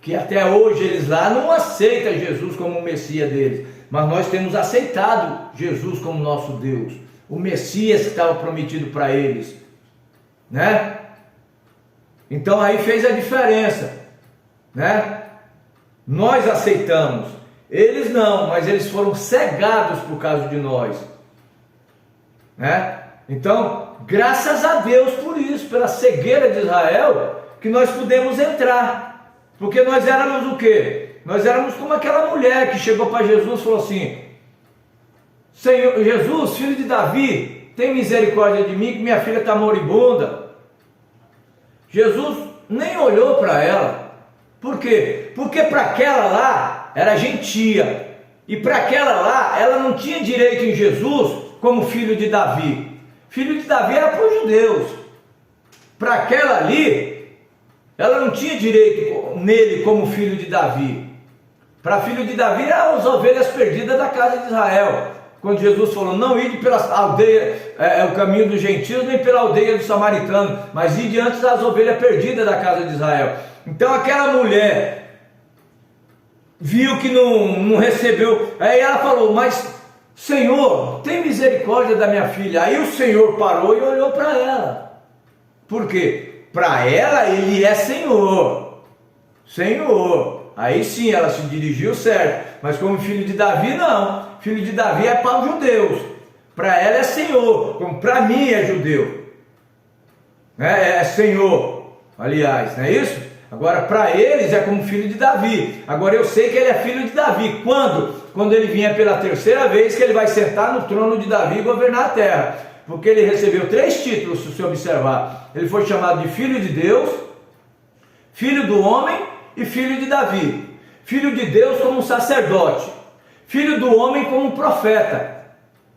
que até hoje eles lá não aceitam Jesus como o Messias deles, mas nós temos aceitado Jesus como nosso Deus, o Messias que estava prometido para eles, né? Então aí fez a diferença, né? Nós aceitamos, eles não, mas eles foram cegados por causa de nós, né? Então, graças a Deus por isso, pela cegueira de Israel, que nós pudemos entrar, porque nós éramos o quê? Nós éramos como aquela mulher que chegou para Jesus e falou assim: Senhor Jesus, filho de Davi, tem misericórdia de mim que minha filha está moribunda. Jesus nem olhou para ela. Por quê? Porque para aquela lá era gentia, e para aquela lá ela não tinha direito em Jesus como filho de Davi. Filho de Davi era para os judeus. Para aquela ali, ela não tinha direito nele como filho de Davi. Para filho de Davi eram as ovelhas perdidas da casa de Israel. Quando Jesus falou: não ide pela aldeia, o caminho dos gentios, nem pela aldeia dos samaritanos, mas ide antes das ovelhas perdidas da casa de Israel. Então aquela mulher viu que não recebeu, aí ela falou: mas Senhor, tem misericórdia da minha filha. Aí o Senhor parou e olhou para ela. Por quê? Para ela ele é Senhor. Senhor. Aí sim ela se dirigiu certo. Mas como filho de Davi, não. Filho de Davi é para os judeus. Para ela é Senhor. Como para mim é judeu. É Senhor. Aliás, não é isso? Agora para eles é como filho de Davi. Agora eu sei que ele é filho de Davi. Quando? Quando ele vier pela terceira vez, que ele vai sentar no trono de Davi e governar a terra. Porque ele recebeu 3 títulos, se você observar. Ele foi chamado de filho de Deus, filho do homem e filho de Davi. Filho de Deus como sacerdote, filho do homem como profeta,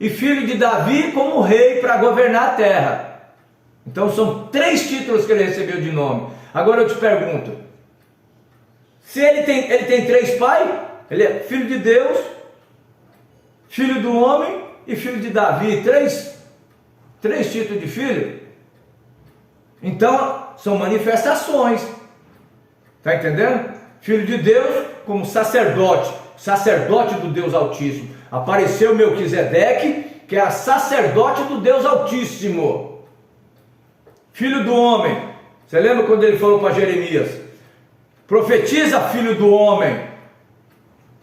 e filho de Davi como rei para governar a terra. Então são 3 títulos que ele recebeu de nome. Agora eu te pergunto, se ele tem 3 pais, ele é filho de Deus, filho do homem e filho de Davi, 3 títulos de filho. Então são manifestações, está entendendo? Filho de Deus como sacerdote do Deus Altíssimo. Apareceu Melquisedeque, que é a sacerdote do Deus Altíssimo. Filho do homem, você lembra quando ele falou para Jeremias: profetiza, filho do homem,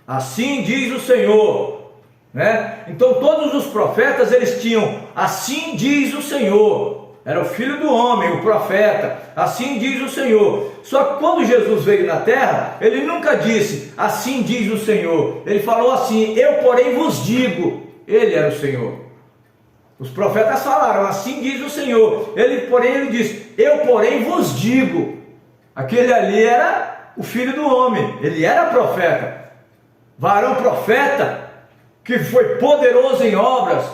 assim diz o Senhor, né? Então todos os profetas eles tinham assim diz o Senhor. Era o filho do homem, o profeta, assim diz o Senhor. Só que quando Jesus veio na terra, ele nunca disse assim diz o Senhor. Ele falou assim: eu porém vos digo. Ele era o Senhor. Os profetas falaram assim diz o Senhor. Ele disse: eu porém vos digo. Aquele ali era o filho do homem. Ele era profeta, varão profeta, que foi poderoso em obras,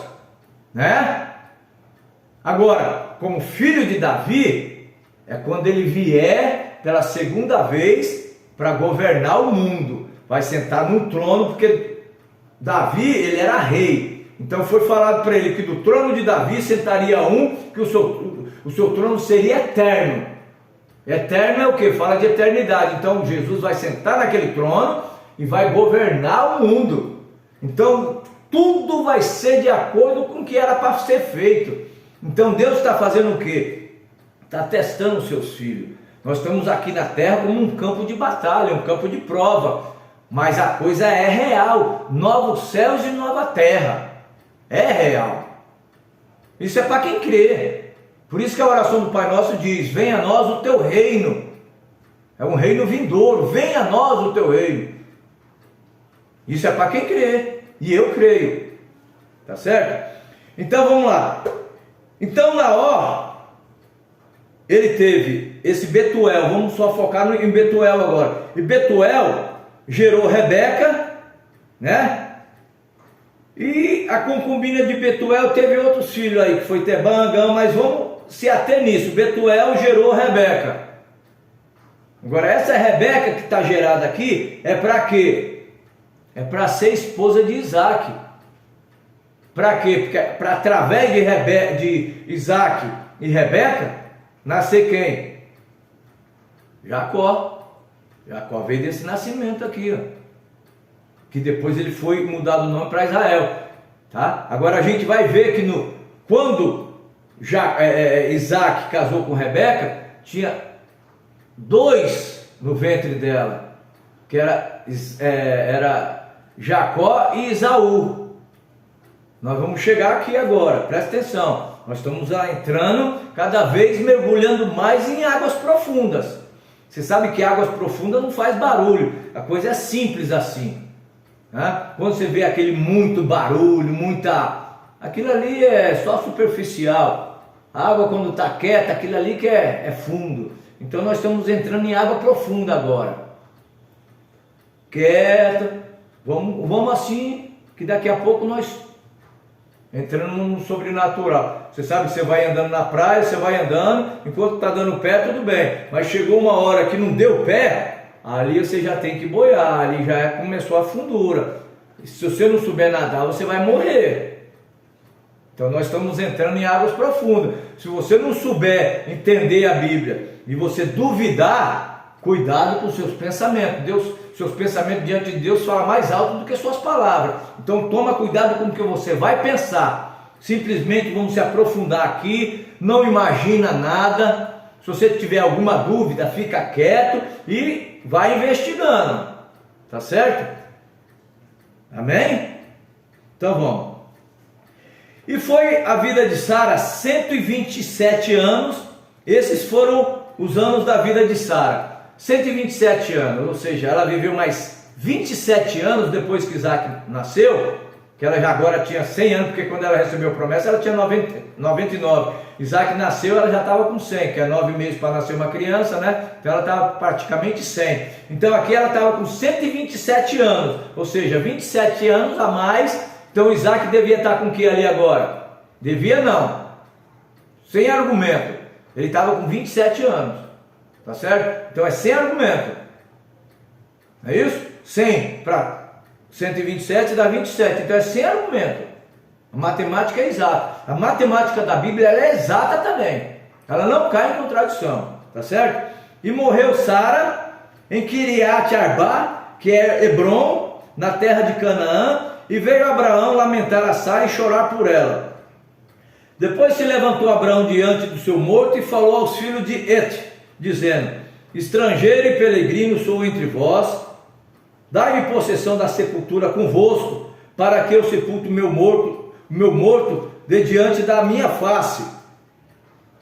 né? Agora, como filho de Davi, é quando ele vier pela segunda vez para governar o mundo. Vai sentar num trono, porque Davi, ele era rei. Então foi falado para ele que do trono de Davi sentaria um, que o seu trono seria eterno. Eterno é o que? Fala de eternidade. Então Jesus vai sentar naquele trono e vai governar o mundo. Então tudo vai ser de acordo com o que era para ser feito. Então Deus está fazendo o quê? Está testando os seus filhos. Nós estamos aqui na terra como um campo de batalha, um campo de prova. Mas a coisa é real. Novos céus e nova terra. É real. Isso é para quem crê. Por isso que a oração do Pai Nosso diz: venha a nós o teu reino. É um reino vindouro. Venha a nós o teu reino. Isso é para quem crê. E eu creio. Tá certo? Então vamos lá. Então Naó, ele teve esse Betuel, vamos só focar em Betuel agora. E Betuel gerou Rebeca, né? E a concubina de Betuel teve outros filhos aí, que foi Tebã, Gã, mas vamos se ater nisso. Betuel gerou Rebeca. Agora essa Rebeca que está gerada aqui, é para quê? É para ser esposa de Isaac. Para quê? Porque para através de Isaac e Rebeca, nascer quem? Jacó. Jacó veio desse nascimento aqui, ó. Que depois ele foi mudado o nome para Israel. Tá? Agora a gente vai ver que quando Isaac casou com Rebeca, tinha 2 no ventre dela, que era Jacó e Esaú. Nós vamos chegar aqui agora, presta atenção. Nós estamos entrando cada vez mergulhando mais em águas profundas. Você sabe que águas profundas não faz barulho, a coisa é simples assim. Né? Quando você vê aquele muito barulho, aquilo ali é só superficial. A água quando está quieta, aquilo ali que é fundo. Então nós estamos entrando em água profunda agora. Quieto, vamos assim, que daqui a pouco nós entrando no sobrenatural. Você sabe que você vai andando na praia, você vai andando, enquanto está dando pé, tudo bem. Mas chegou uma hora que não deu pé, ali você já tem que boiar, ali já começou a fundura. Se você não souber nadar, você vai morrer. Então nós estamos entrando em águas profundas. Se você não souber entender a Bíblia e você duvidar, cuidado com os seus pensamentos. Seus pensamentos diante de Deus falam mais alto do que suas palavras. Então toma cuidado com o que você vai pensar. Simplesmente vamos se aprofundar aqui, não imagina nada. Se você tiver alguma dúvida, fica quieto e vai investigando. Tá certo? Amém? Então vamos. E foi a vida de Sara 127 anos. Esses foram os anos da vida de Sara. 127 anos, ou seja, ela viveu mais 27 anos depois que Isaac nasceu, que ela já agora tinha 100 anos, porque quando ela recebeu a promessa ela tinha 99. Isaac nasceu, ela já estava com 100, que é 9 meses para nascer uma criança, né? Então ela estava praticamente 100. Então aqui ela estava com 127 anos, ou seja, 27 anos a mais. Então Isaac devia estar com que ali agora? Devia não, sem argumento, ele estava com 27 anos. Tá certo? Então é sem argumento. Não é isso? 100 para 127 dá 27. Então é sem argumento. A matemática é exata. A matemática da Bíblia ela é exata também. Ela não cai em contradição. Tá certo? E morreu Sara em Kiriat Arba, que é Hebron, na terra de Canaã. E veio Abraão lamentar a Sara e chorar por ela. Depois se levantou Abraão diante do seu morto e falou aos filhos de Het, dizendo: estrangeiro e peregrino sou entre vós, dai-me possessão da sepultura convosco, para que eu sepulte meu morto de diante da minha face.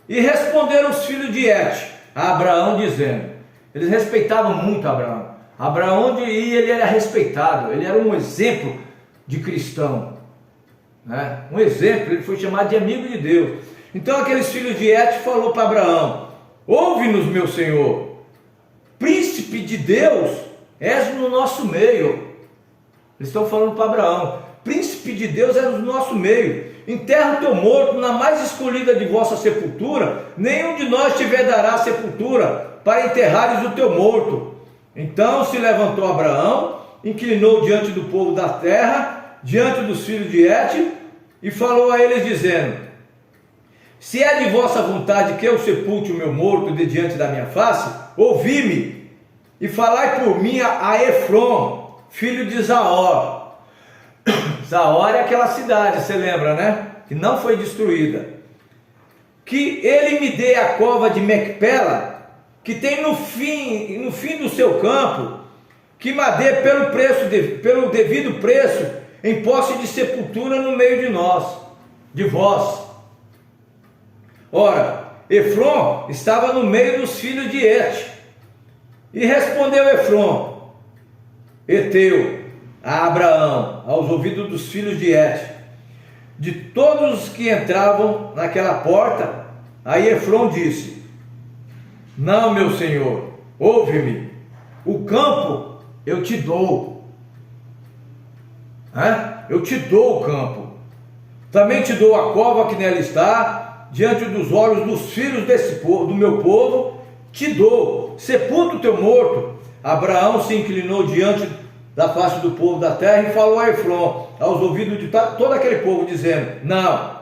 E responderam os filhos de Het a Abraão, dizendo, eles respeitavam muito Abraão. Abraão, onde ia, ele era respeitado, ele era um exemplo de cristão, né? Um exemplo, ele foi chamado de amigo de Deus. Então aqueles filhos de Het falou para Abraão: ouve-nos, meu Senhor, príncipe de Deus, és no nosso meio. Eles estão falando para Abraão: príncipe de Deus és no nosso meio. Enterra o teu morto na mais escolhida de vossa sepultura, nenhum de nós te vedará sepultura, para enterrares o teu morto. Então se levantou Abraão, inclinou diante do povo da terra, diante dos filhos de Het, e falou a eles dizendo: se é de vossa vontade que eu sepulte o meu morto de diante da minha face, ouvi-me, e falai por mim a Efron, filho de Zaor. Zaor é aquela cidade, você lembra, né? Que não foi destruída. Que ele me dê a cova de Macpela, que tem no fim do seu campo, que me dê pelo devido preço, em posse de sepultura no meio de vós. Ora, Efron estava no meio dos filhos de Het. E respondeu Efron, Eteu, a Abraão, aos ouvidos dos filhos de Het, de todos os que entravam naquela porta. Aí Efron disse: não, meu senhor, ouve-me, o campo eu te dou, eu te dou o campo, também te dou a cova que nela está, diante dos olhos dos filhos do meu povo, te dou, sepulta o teu morto. Abraão se inclinou diante da face do povo da terra e falou a Efron, aos ouvidos de todo aquele povo, dizendo: não,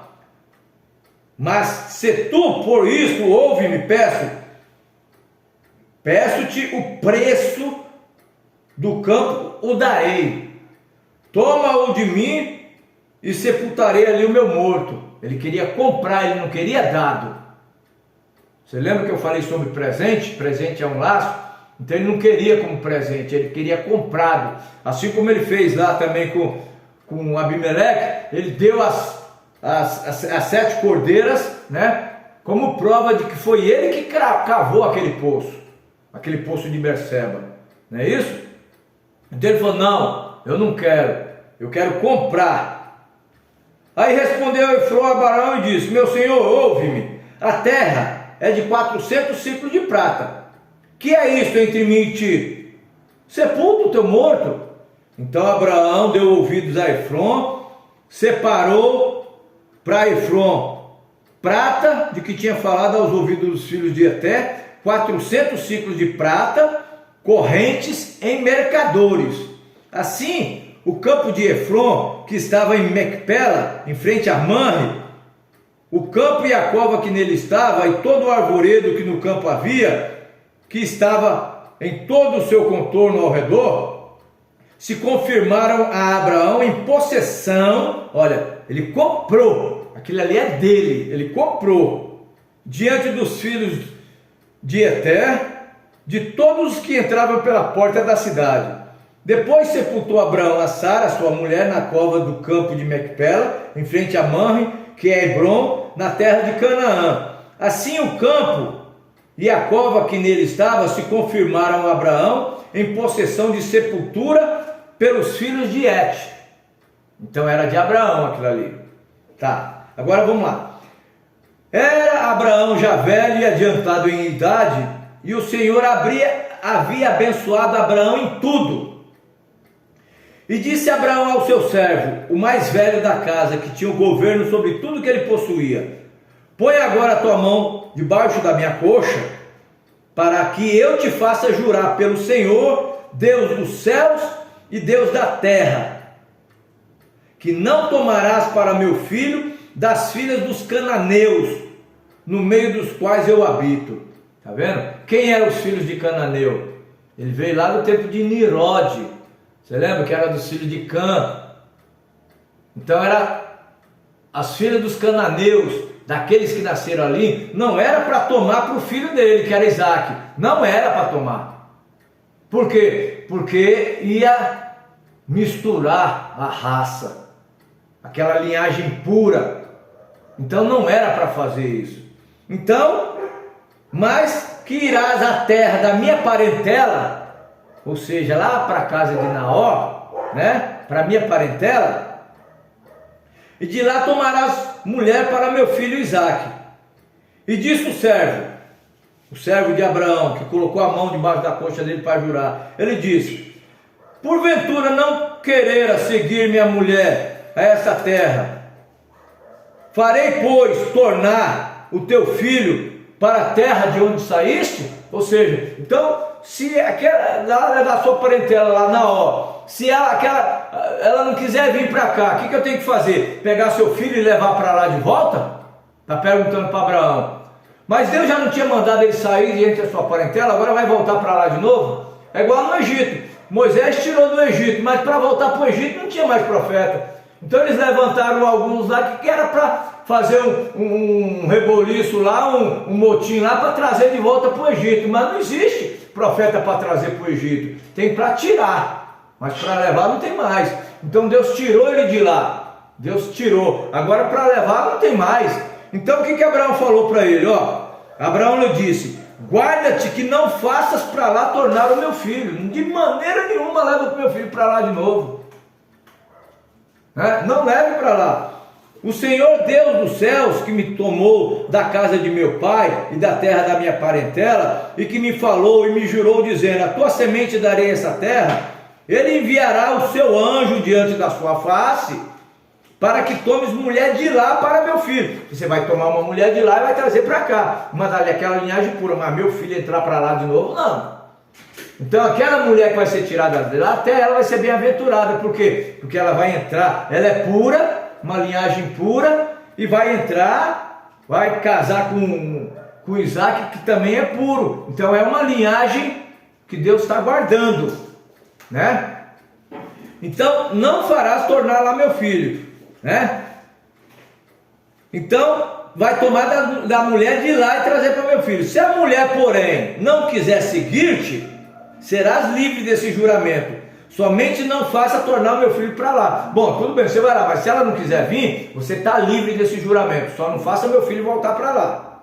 mas se tu por isso ouve-me, peço, peço-te o preço do campo, o darei. Toma-o de mim e sepultarei ali o meu morto. Ele queria comprar, ele não queria dado. Você lembra que eu falei sobre presente? Presente é um laço. Então ele não queria como presente, ele queria comprado. Assim como ele fez lá também com Abimeleque, ele deu as 7 cordeiras, né? Como prova de que foi ele que cavou aquele poço de Berseba. Não é isso? Então ele falou, não, eu não quero, eu quero comprar. Aí respondeu Efron a Abraão e disse, meu senhor, ouve-me, a terra é de 400 ciclos de prata. Que é isto entre mim e ti? Sepulta o teu morto. Então Abraão deu ouvidos a Efron, separou para Efron prata, de que tinha falado aos ouvidos dos filhos de Eté, 400 ciclos de prata, correntes em mercadores. Assim, o campo de Efron, que estava em Macpela, em frente a Manre, o campo e a cova que nele estava, e todo o arvoredo que no campo havia, que estava em todo o seu contorno ao redor, se confirmaram a Abraão em possessão. Olha, ele comprou, aquilo ali é dele, ele comprou, diante dos filhos de Eté, de todos os que entravam pela porta da cidade. Depois sepultou Abraão a Sara, sua mulher, na cova do campo de Macpela, em frente a Manre, que é Hebron, na terra de Canaã. Assim o campo e a cova que nele estava se confirmaram a Abraão em possessão de sepultura pelos filhos de Et. Então era de Abraão aquilo ali. Tá, agora vamos lá. Era Abraão já velho e adiantado em idade, e o Senhor havia abençoado Abraão em tudo. E disse Abraão ao seu servo, o mais velho da casa, que tinha o governo sobre tudo que ele possuía, põe agora a tua mão debaixo da minha coxa, para que eu te faça jurar pelo Senhor, Deus dos céus e Deus da terra, que não tomarás para meu filho das filhas dos cananeus, no meio dos quais eu habito. Está vendo? Quem eram os filhos de Cananeu? Ele veio lá do tempo de Nirode. Você lembra que era dos filhos de Cã? Então era as filhas dos cananeus, daqueles que nasceram ali, não era para tomar para o filho dele, que era Isaac. Não era para tomar. Por quê? Porque ia misturar a raça, aquela linhagem pura. Então não era para fazer isso. Então, mas que irás à terra da minha parentela, ou seja, lá para a casa de Naor, né? Para a minha parentela, e de lá tomarás mulher para meu filho Isaque. E disse o servo de Abraão, que colocou a mão debaixo da coxa dele para jurar, ele disse, porventura não quereras seguir minha mulher a essa terra, farei, pois, tornar o teu filho para a terra de onde saíste? Ou seja, então, se aquela da sua parentela lá na hora, se ela não quiser vir para cá, o que eu tenho que fazer? Pegar seu filho e levar para lá de volta? Está perguntando para Abraão. Mas Deus já não tinha mandado ele sair de entre a sua parentela, agora vai voltar para lá de novo? É igual no Egito. Moisés tirou do Egito, mas para voltar para o Egito não tinha mais profeta. Então eles levantaram alguns lá que era para fazer um reboliço lá, um motim lá para trazer de volta para o Egito. Mas não existe profeta para trazer para o Egito. Tem para tirar, mas para levar não tem mais. Então Deus tirou ele de lá. Deus tirou. Agora para levar não tem mais. Então o que Abraão falou para ele? Abraão lhe disse, guarda-te que não faças para lá tornar o meu filho. De maneira nenhuma leva o meu filho para lá de novo. Não leve para lá. O Senhor Deus dos céus, que me tomou da casa de meu pai e da terra da minha parentela, e que me falou e me jurou dizendo, a tua semente darei essa terra, ele enviará o seu anjo diante da sua face, para que tomes mulher de lá para meu filho. Você vai tomar uma mulher de lá e vai trazer para cá, mas ali aquela linhagem pura, mas meu filho entrar para lá de novo, não. Então aquela mulher que vai ser tirada de lá, até ela vai ser bem-aventurada. Por quê? Porque ela vai entrar, ela é pura, uma linhagem pura, e vai entrar, vai casar com com Isaac, que também é puro. Então é uma linhagem que Deus está guardando, né? Então não farás tornar lá meu filho, né? Então vai tomar da mulher de lá e trazer para meu filho. Se a mulher, porém, não quiser seguir-te, serás livre desse juramento. Somente não faça tornar o meu filho para lá. Bom, tudo bem, você vai lá, mas se ela não quiser vir, você está livre desse juramento. Só não faça meu filho voltar para lá.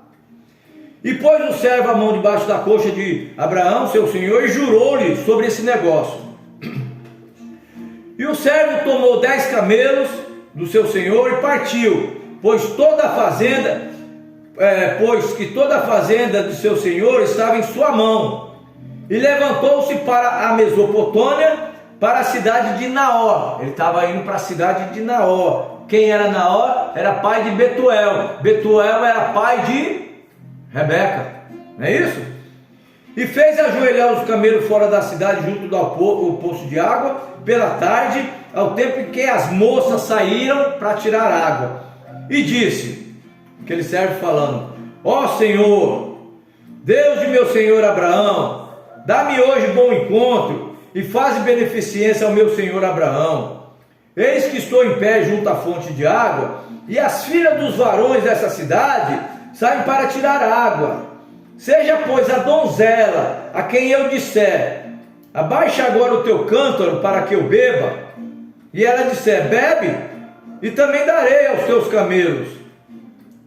E pôs o servo a mão debaixo da coxa de Abraão, seu senhor, e jurou-lhe sobre esse negócio. E o servo tomou 10 camelos do seu senhor e partiu, pois que toda a fazenda do seu senhor estava em sua mão. E levantou-se para a Mesopotâmia, para a cidade de Naor. Ele estava indo para a cidade de Naor. Quem era Naor? Era pai de Betuel. Betuel era pai de Rebeca, não é isso? E fez ajoelhar os camelos fora da cidade, junto ao poço de água, pela tarde, ao tempo em que as moças saíram para tirar água. E disse, aquele servo falando: ó Senhor, Deus de meu senhor Abraão, dá-me hoje bom encontro e faze beneficência ao meu senhor Abraão. Eis que estou em pé junto à fonte de água, e as filhas dos varões dessa cidade saem para tirar água. Seja, pois, a donzela a quem eu disser: abaixa agora o teu cântaro para que eu beba, e ela disser: bebe, e também darei aos teus camelos.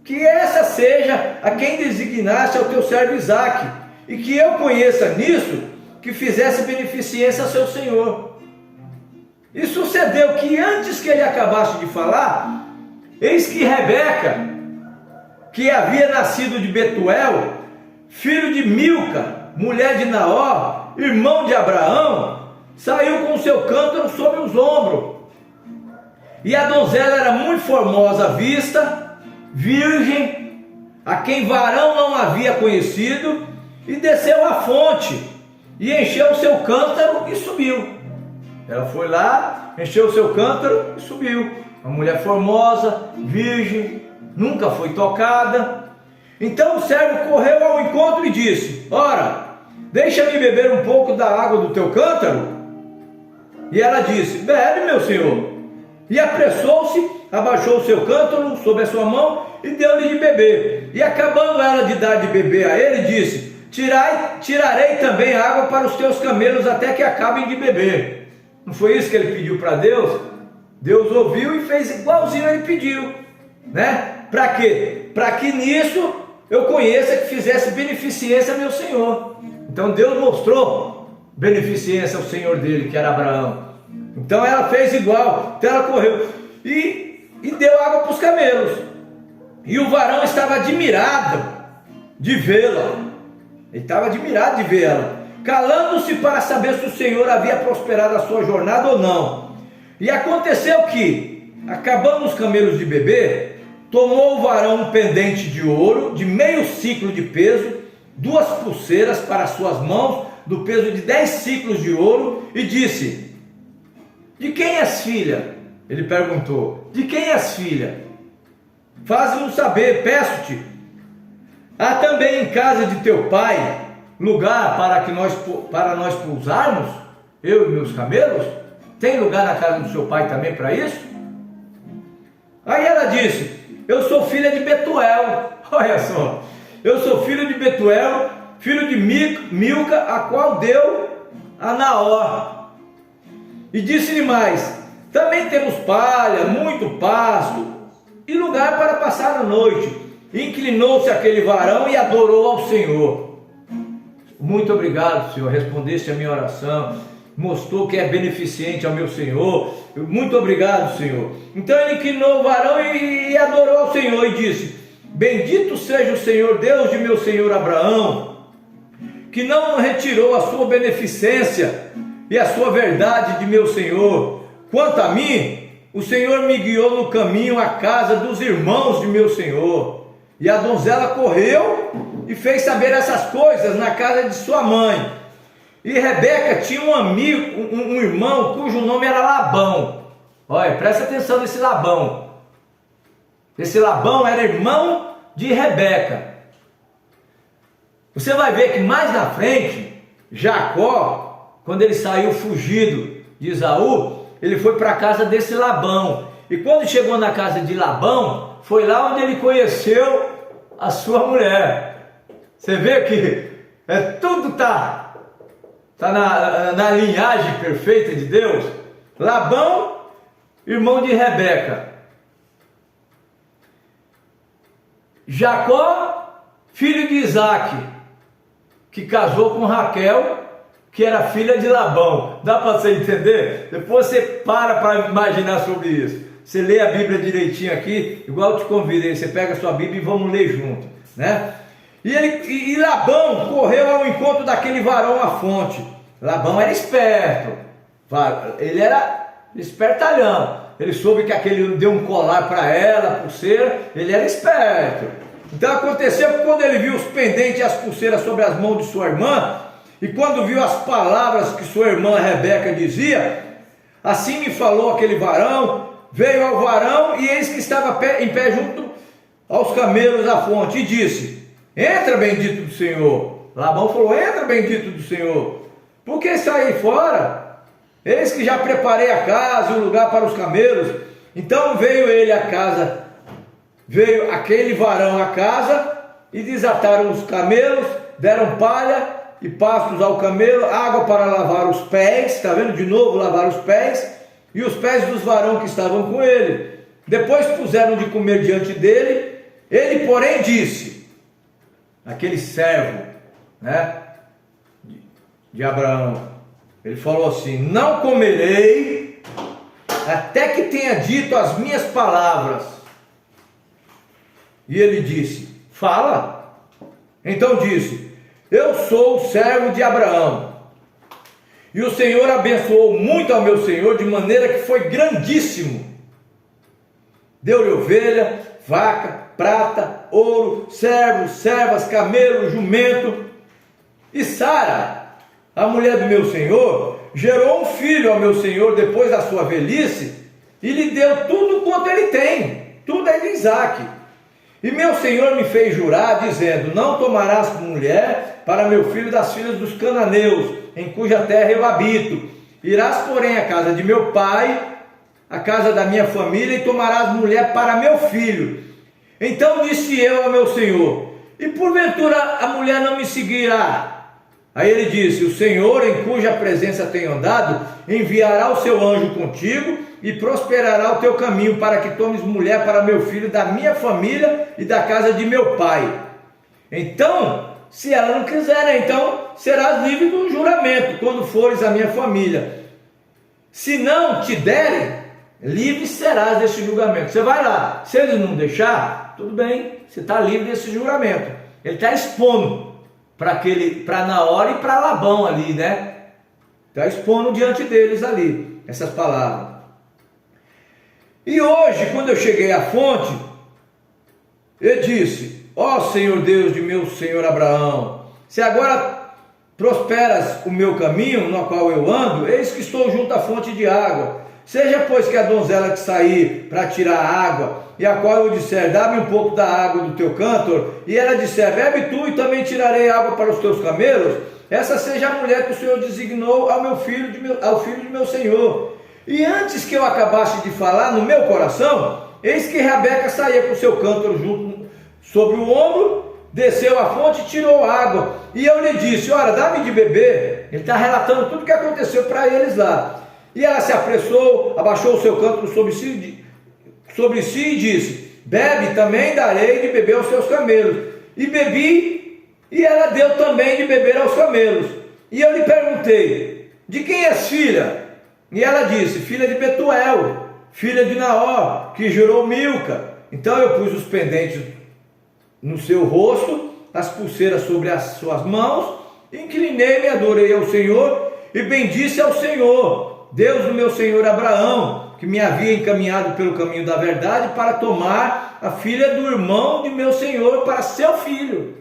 Que essa seja a quem designaste ao teu servo Isaque, e que eu conheça nisso, que fizesse beneficência a seu senhor. E sucedeu que antes que ele acabasse de falar, eis que Rebeca, que havia nascido de Betuel, filho de Milca, mulher de Naor, irmão de Abraão, saiu com o seu cântaro sobre os ombros. E a donzela era muito formosa à vista, virgem, a quem varão não havia conhecido, e desceu à fonte, e encheu o seu cântaro e subiu. Ela foi lá, encheu o seu cântaro e subiu. Uma mulher formosa, virgem, nunca foi tocada. Então o servo correu ao encontro e disse: ora, deixa-me beber um pouco da água do teu cântaro. E ela disse: bebe, meu senhor. E apressou-se, abaixou o seu cântaro sobre a sua mão e deu-lhe de beber. E acabando ela de dar de beber a ele, disse: tirarei também água para os teus camelos até que acabem de beber. Não foi isso que ele pediu para Deus? Deus ouviu e fez igualzinho ele pediu, né? Para quê? Para que nisso eu conheça, que fizesse beneficência a meu Senhor. Então Deus mostrou beneficência ao Senhor dele, que era Abraão. Então ela fez igual, então ela correu e deu água para os camelos. E o varão estava admirado de vê-la. Ele estava admirado de vê-la, calando-se para saber se o Senhor havia prosperado a sua jornada ou não. E aconteceu que, acabando os camelos de beber, tomou o varão um pendente de ouro de meio ciclo de peso, 2 pulseiras para as suas mãos, do peso de 10 ciclos de ouro, e disse: de quem és filha? Ele perguntou: de quem és filha? Faze-nos saber, peço-te. Há também em casa de teu pai lugar para nós pousarmos, eu e meus camelos? Tem lugar na casa do seu pai também para isso? Aí ela disse: eu sou filha de Betuel. Olha só, eu sou filho de Betuel, filho de Milca, a qual deu a Naor. E disse-lhe mais: também temos palha, muito pasto e lugar para passar a noite. Inclinou-se aquele varão e adorou ao Senhor. Muito obrigado, Senhor, respondeste a minha oração, mostrou que é beneficente ao meu Senhor. Muito obrigado, Senhor. Então ele inclinou o varão e adorou ao Senhor e disse: bendito seja o Senhor, Deus de meu senhor Abraão, que não retirou a sua beneficência e a sua verdade de meu senhor. Quanto a mim, o Senhor me guiou no caminho à casa dos irmãos de meu senhor. E a donzela correu e fez saber essas coisas na casa de sua mãe. E Rebeca tinha um amigo, um irmão, cujo nome era Labão. Olha, presta atenção nesse Labão. Esse Labão era irmão de Rebeca. Você vai ver que mais na frente, Jacó, quando ele saiu fugido de Esaú, ele foi para a casa desse Labão. E quando chegou na casa de Labão, foi lá onde ele conheceu a sua mulher. Você vê que tudo tá na linhagem perfeita de Deus. Labão, irmão de Rebeca. Jacó, filho de Isaac, que casou com Raquel, que era filha de Labão. Dá para você entender? Depois você para imaginar sobre isso. Você lê a Bíblia direitinho aqui, igual eu te convidei, você pega a sua Bíblia e vamos ler junto, né? E Labão correu ao encontro daquele varão à fonte. Labão era esperto, ele era espertalhão. Ele soube que aquele deu um colar para ela, pulseira, ele era esperto. Então aconteceu que quando ele viu os pendentes e as pulseiras sobre as mãos de sua irmã, e quando viu as palavras que sua irmã Rebeca dizia, assim me falou aquele varão. Veio ao varão e eis que estava em pé junto aos camelos da fonte e disse: entra, bendito do Senhor. Labão falou: entra, bendito do Senhor. Por que sair fora? Eis que já preparei a casa e o lugar para os camelos. Então veio aquele varão à casa e desataram os camelos, deram palha e pastos ao camelo, água para lavar os pés, está vendo? De novo, lavar os pés, e os pés dos varões que estavam com ele. Depois puseram de comer diante dele. Ele, porém, disse, aquele servo, né, de Abraão, ele falou assim: não comerei até que tenha dito as minhas palavras. E ele disse: fala. Então disse: eu sou o servo de Abraão, e o Senhor abençoou muito ao meu senhor, de maneira que foi grandíssimo. Deu-lhe ovelha, vaca, prata, ouro, servos, servas, camelo, jumento. E Sara, a mulher do meu senhor, gerou um filho ao meu senhor depois da sua velhice, e lhe deu tudo quanto ele tem, tudo é de Isaque. E meu senhor me fez jurar, dizendo: não tomarás por mulher para meu filho das filhas dos cananeus, em cuja terra eu habito. Irás, porém, à casa de meu pai, à casa da minha família, e tomarás mulher para meu filho. Então disse eu ao meu senhor: e porventura a mulher não me seguirá? Aí ele disse: o Senhor, em cuja presença tenho andado, enviará o seu anjo contigo e prosperará o teu caminho, para que tomes mulher para meu filho da minha família e da casa de meu pai. Então, se ela não quiser, então serás livre do juramento quando fores a minha família. Se não te derem, livre serás desse julgamento. Você vai lá, se eles não deixar, tudo bem, você está livre desse juramento. Ele está expondo para Naor e para Labão ali, né? Está expondo diante deles ali essas palavras. E hoje, quando eu cheguei à fonte, eu disse: ó Senhor Deus de meu senhor Abraão, se agora prosperas o meu caminho no qual eu ando, eis que estou junto à fonte de água. Seja, pois, que a donzela que sair para tirar água, e a qual eu disser: dá-me um pouco da água do teu cântaro, e ela disser: bebe tu, e também tirarei água para os teus camelos, essa seja a mulher que o Senhor designou ao filho de meu senhor. E antes que eu acabasse de falar no meu coração, eis que Rebeca saía com o seu cântaro junto sobre o ombro, desceu à fonte e tirou água. E eu lhe disse: ora, dá-me de beber. Ele está relatando tudo o que aconteceu para eles lá. E ela se apressou, abaixou o seu cântaro sobre si e disse: bebe, também darei de beber aos seus camelos. E bebi, e ela deu também de beber aos camelos. E eu lhe perguntei: de quem és filha? E ela disse: filha de Betuel, filha de Naor, que gerou Milca. Então eu pus os pendentes no seu rosto, as pulseiras sobre as suas mãos, inclinei-me, adorei ao Senhor e bendisse ao Senhor, Deus do meu senhor Abraão, que me havia encaminhado pelo caminho da verdade para tomar a filha do irmão de meu senhor para seu filho.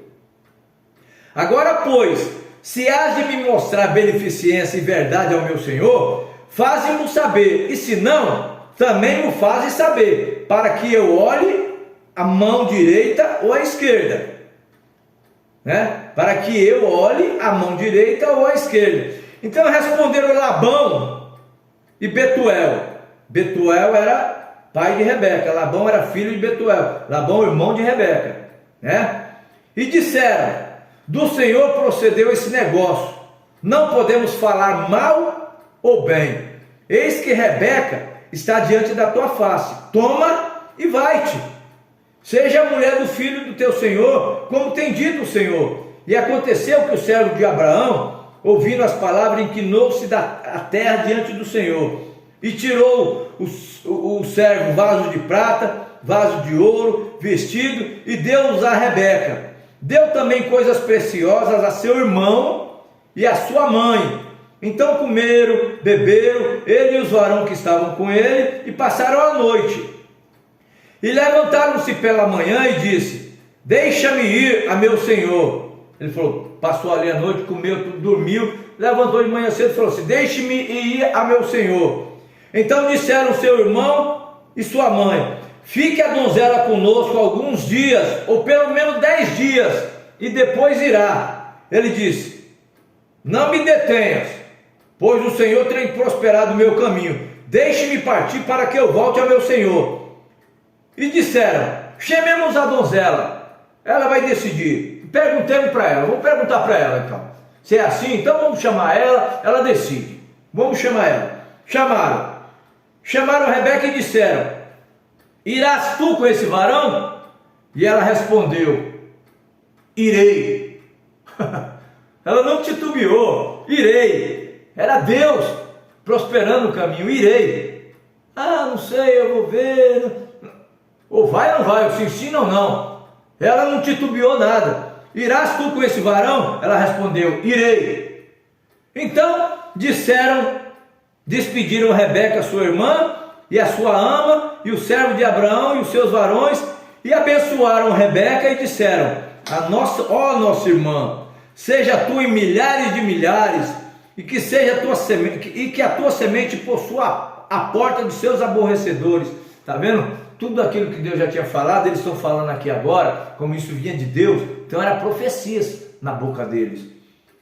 Agora, pois, se hás de me mostrar beneficência e verdade ao meu senhor, faze-mo saber, e se não, também o faze saber, para que eu olhe a mão direita ou a esquerda. né? Para que eu olhe a mão direita ou a esquerda. Então responderam Labão e Betuel. Betuel era pai de Rebeca, Labão era filho de Betuel, Labão irmão de Rebeca, né? E disseram: do Senhor procedeu esse negócio, não podemos falar mal ou bem. Eis que Rebeca está diante da tua face, toma e vai-te. Seja a mulher do filho do teu senhor, como tem dito o Senhor. E aconteceu que o servo de Abraão, ouvindo as palavras, inclinou-se a terra diante do Senhor, e tirou o servo vaso de prata, vaso de ouro, vestido, e deu-os a Rebeca. Deu também coisas preciosas a seu irmão e a sua mãe. Então comeram, beberam, ele e os varões que estavam com ele, e passaram a noite. E levantaram-se pela manhã e disse: deixa-me ir a meu senhor. Ele falou, passou ali a noite, comeu, tudo, dormiu, levantou de manhã cedo e falou assim: deixe-me ir a meu senhor. Então disseram seu irmão e sua mãe: fique a donzela conosco alguns dias, ou pelo menos 10 dias, e depois irá. Ele disse: não me detenhas, pois o Senhor tem prosperado o meu caminho. Deixe-me partir para que eu volte ao meu senhor. E disseram: chamemos a donzela, ela vai decidir. Perguntemos para ela, vamos perguntar para ela então. Se é assim, então vamos chamar ela, ela decide. Vamos chamar ela. Chamaram Rebeca e disseram: irás tu com esse varão? E ela respondeu: irei. Ela não titubeou, irei. Era Deus prosperando o caminho, irei. Ah, não sei, eu vou ver. Ou vai ou não vai, ou se ensina ou não. Ela não titubeou nada. Irás tu com esse varão? Ela respondeu: irei. Então despediram Rebeca, sua irmã, e a sua ama, e o servo de Abraão, e os seus varões, e abençoaram Rebeca, e disseram: ó nossa irmã, seja tu em milhares de milhares, e que seja a tua semente, e que a tua semente possua a porta de seus aborrecedores. Está vendo? Tudo aquilo que Deus já tinha falado, eles estão falando aqui agora, como isso vinha de Deus, então era profecias na boca deles.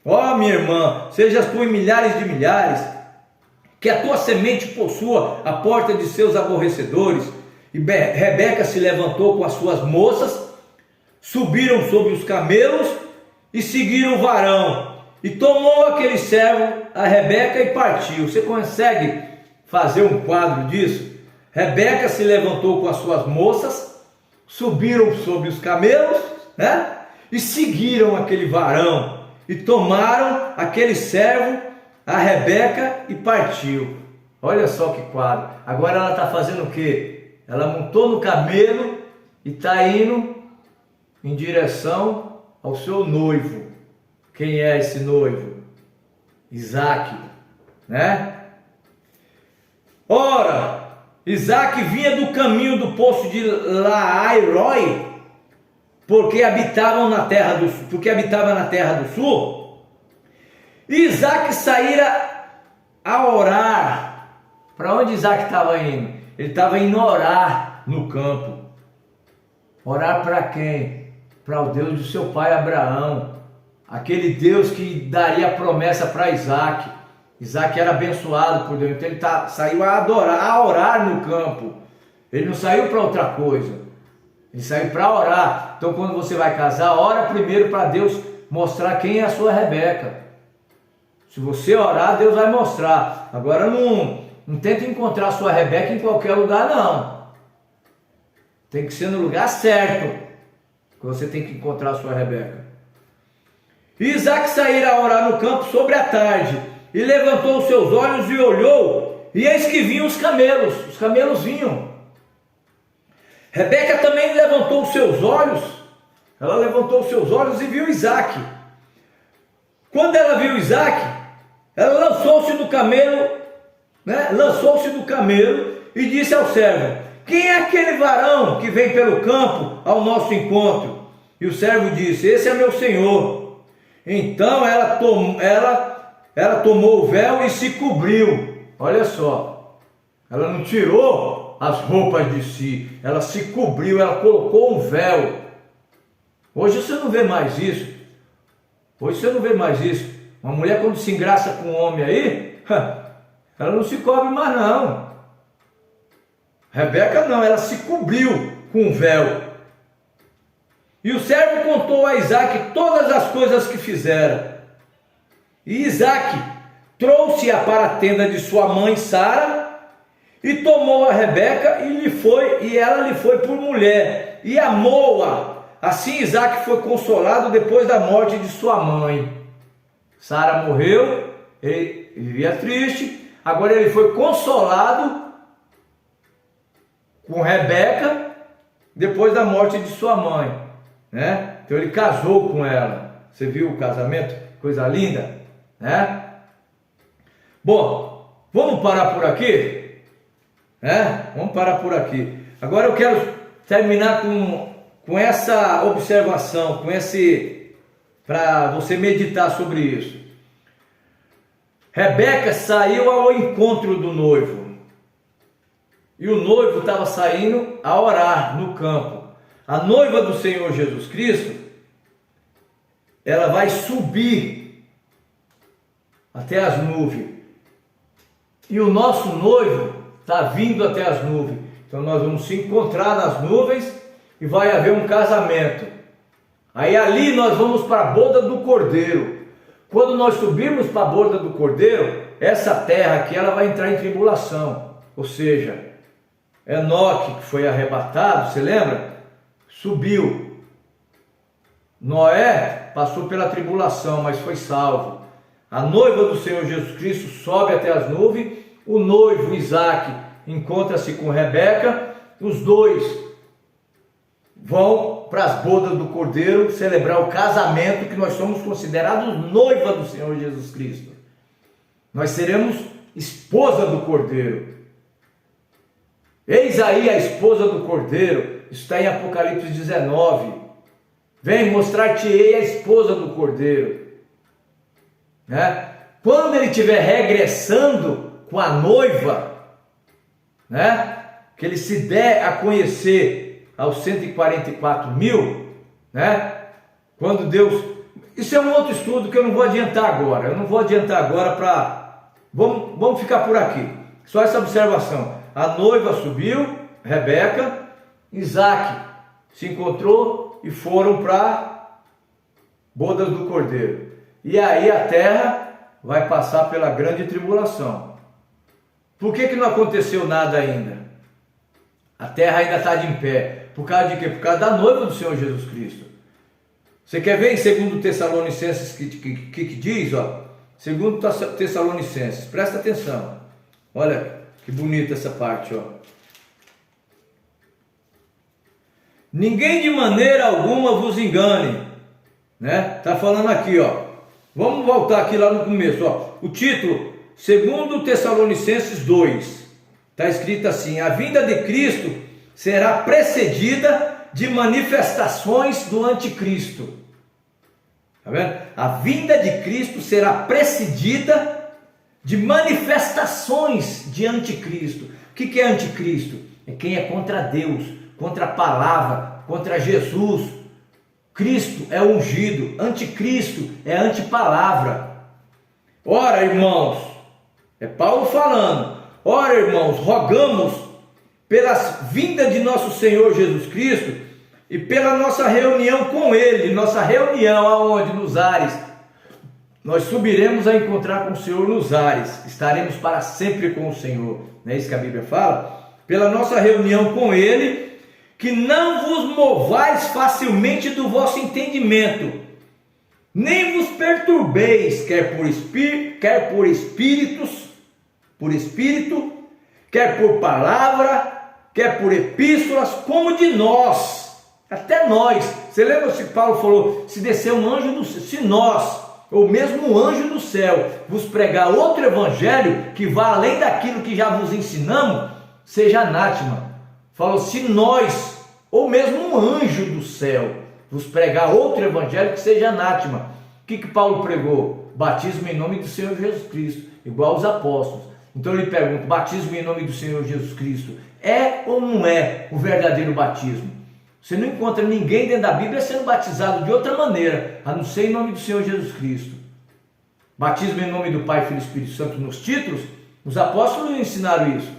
Ó minha irmã, sejas tu em milhares de milhares, que a tua semente possua a porta de seus aborrecedores. E Rebeca se levantou com as suas moças, subiram sobre os camelos e seguiram o varão. E tomou aquele servo a Rebeca e partiu. Você consegue fazer um quadro disso? Rebeca se levantou com as suas moças, subiram sobre os camelos, né? E seguiram aquele varão, e tomaram aquele servo, a Rebeca, e partiu. Olha só que quadro. Agora ela está fazendo o quê? Ela montou no camelo e está indo em direção ao seu noivo. Quem é esse noivo? Isaac, né? Ora, Isaac vinha do caminho do poço de Laai-roi, porque habitava na terra do sul. E Isaac saíra a orar. Para onde Isaac estava indo? Ele estava indo orar no campo. Orar para quem? Para o Deus do seu pai Abraão, aquele Deus que daria a promessa para Isaac. Isaac era abençoado por Deus, então ele saiu a adorar, a orar no campo. Ele não saiu para outra coisa, ele saiu para orar. Então quando você vai casar, ora primeiro para Deus mostrar quem é a sua Rebeca. Se você orar, Deus vai mostrar. Agora não tenta encontrar a sua Rebeca em qualquer lugar, não. Tem que ser no lugar certo que você tem que encontrar a sua Rebeca. E Isaac saíra a orar no campo sobre a tarde, e levantou os seus olhos e olhou, e eis que vinham os camelos vinham. Rebeca também levantou os seus olhos, ela levantou os seus olhos e viu Isaac. Quando ela viu Isaac, ela lançou-se do camelo, né? Lançou-se do camelo e disse ao servo: quem é aquele varão que vem pelo campo ao nosso encontro? E o servo disse: esse é meu senhor. Então ela tomou o véu e se cobriu. Olha só, ela não tirou as roupas de si, ela se cobriu, ela colocou um véu. Hoje você não vê mais isso. Hoje você não vê mais isso. Uma mulher quando se engraça com um homem aí, ela não se cobre mais não. Rebeca não, ela se cobriu com um véu. E o servo contou a Isaque todas as coisas que fizera. E Isaque trouxe-a para a tenda de sua mãe Sara, e tomou a Rebeca e ela lhe foi por mulher, e amou-a. Assim Isaque foi consolado depois da morte de sua mãe. Sara morreu, ele vivia triste, agora ele foi consolado com Rebeca depois da morte de sua mãe, né? Então ele casou com ela. Você viu o casamento? Coisa linda, né? Bom, vamos parar por aqui, né? Vamos parar por aqui. Agora eu quero terminar com essa observação, para você meditar sobre isso. Rebeca saiu ao encontro do noivo. E o noivo estava saindo a orar no campo. A noiva do Senhor Jesus Cristo, ela vai subir até as nuvens. E o nosso noivo está vindo até as nuvens. Então nós vamos se encontrar nas nuvens e vai haver um casamento. Aí ali nós vamos para a boda do Cordeiro. Quando nós subirmos para a boda do Cordeiro, essa terra aqui ela vai entrar em tribulação. Ou seja, Enoque, que foi arrebatado, você lembra? Subiu. Noé passou pela tribulação, mas foi salvo. A noiva do Senhor Jesus Cristo sobe até as nuvens. O noivo Isaque encontra-se com Rebeca. Os dois vão para as bodas do Cordeiro celebrar o casamento, que nós somos considerados noiva do Senhor Jesus Cristo. Nós seremos esposa do Cordeiro. Eis aí a esposa do Cordeiro, está em Apocalipse 19. Vem mostrar-te-ei a esposa do Cordeiro, né? Quando ele estiver regressando com a noiva, né? Que ele se der a conhecer aos 144 mil, né? Quando Deus... Isso é um outro estudo que eu não vou adiantar agora. Vamos ficar por aqui. Só essa observação. A noiva subiu, Rebeca, Isaque se encontrou e foram para bodas do Cordeiro. E aí a terra vai passar pela grande tribulação. Por que não aconteceu nada ainda? A terra ainda está de pé. Por causa de quê? Por causa da noiva do Senhor Jesus Cristo. Você quer ver em 2 Tessalonicenses que diz? 2 Tessalonicenses, presta atenção. Olha que bonita essa parte, ó. Ninguém de maneira alguma vos engane, né? Tá falando aqui, ó. Vamos voltar aqui lá no começo, ó. O título, 2 Tessalonicenses 2, tá escrito assim: a vinda de Cristo será precedida de manifestações do anticristo. Tá vendo? A vinda de Cristo será precedida de manifestações de anticristo. O que é anticristo? É quem é contra Deus, contra a palavra, contra Jesus. Cristo é ungido, anticristo é antipalavra. Ora, irmãos, é Paulo falando, ora, irmãos, rogamos pela vinda de nosso Senhor Jesus Cristo e pela nossa reunião com Ele, nossa reunião aonde? Nos ares. Nós subiremos a encontrar com o Senhor nos ares, estaremos para sempre com o Senhor. Não é isso que a Bíblia fala? Pela nossa reunião com Ele, que não vos movais facilmente do vosso entendimento, nem vos perturbeis, quer por espírito, quer por palavra, quer por epístolas, como de nós, até nós. Você lembra se Paulo falou, se descer um anjo do céu, se nós, ou mesmo um anjo do céu, vos pregar outro evangelho, que vá além daquilo que já vos ensinamos, seja anátema. Falou, se nós, ou mesmo um anjo do céu, vos pregar outro evangelho, que seja anátema. O que Paulo pregou? Batismo em nome do Senhor Jesus Cristo, igual aos apóstolos. Então ele pergunta, batismo em nome do Senhor Jesus Cristo, é ou não é o verdadeiro batismo? Você não encontra ninguém dentro da Bíblia sendo batizado de outra maneira, a não ser em nome do Senhor Jesus Cristo. Batismo em nome do Pai, Filho e Espírito Santo nos títulos, os apóstolos ensinaram isso.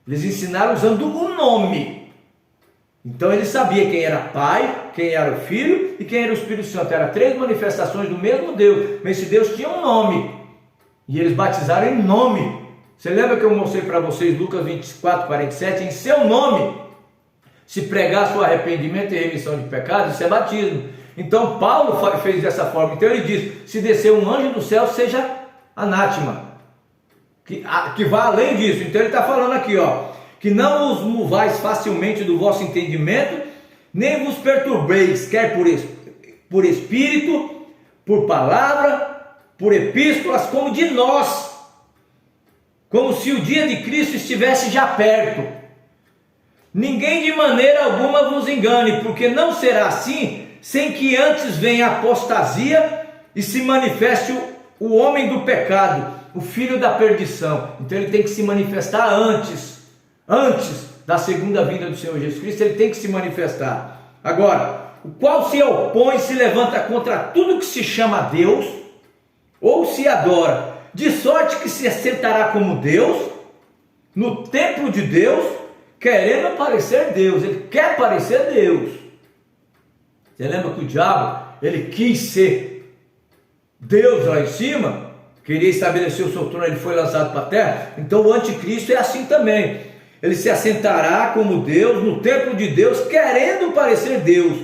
Eles ensinaram usando o nome. Então ele sabia quem era Pai, quem era o Filho e quem era o Espírito Santo. Eram 3 manifestações do mesmo Deus, mas esse Deus tinha um nome. E eles batizaram em nome. Você lembra que eu mostrei para vocês Lucas 24, 47? Em seu nome, se pregar seu arrependimento e remissão de pecados, isso é batismo. Então Paulo fez dessa forma. Então ele diz, se descer um anjo do céu, seja anátema. Que vá além disso. Então ele está falando aqui, ó, que não os movais facilmente do vosso entendimento, nem vos perturbeis, quer por espírito, por palavra, por epístolas, como de nós, como se o dia de Cristo estivesse já perto. Ninguém de maneira alguma vos engane, porque não será assim, sem que antes venha a apostasia e se manifeste o homem do pecado, o filho da perdição. Então ele tem que se manifestar antes da segunda vinda do Senhor Jesus Cristo, ele tem que se manifestar. Agora, o qual se opõe, se levanta contra tudo que se chama Deus, ou se adora, de sorte que se assentará como Deus, no templo de Deus, querendo parecer Deus. Ele quer parecer Deus. Você lembra que o diabo, ele quis ser Deus lá em cima, queria estabelecer o seu trono, ele foi lançado para a terra. Então o anticristo é assim também. Ele se assentará como Deus, no templo de Deus, querendo parecer Deus.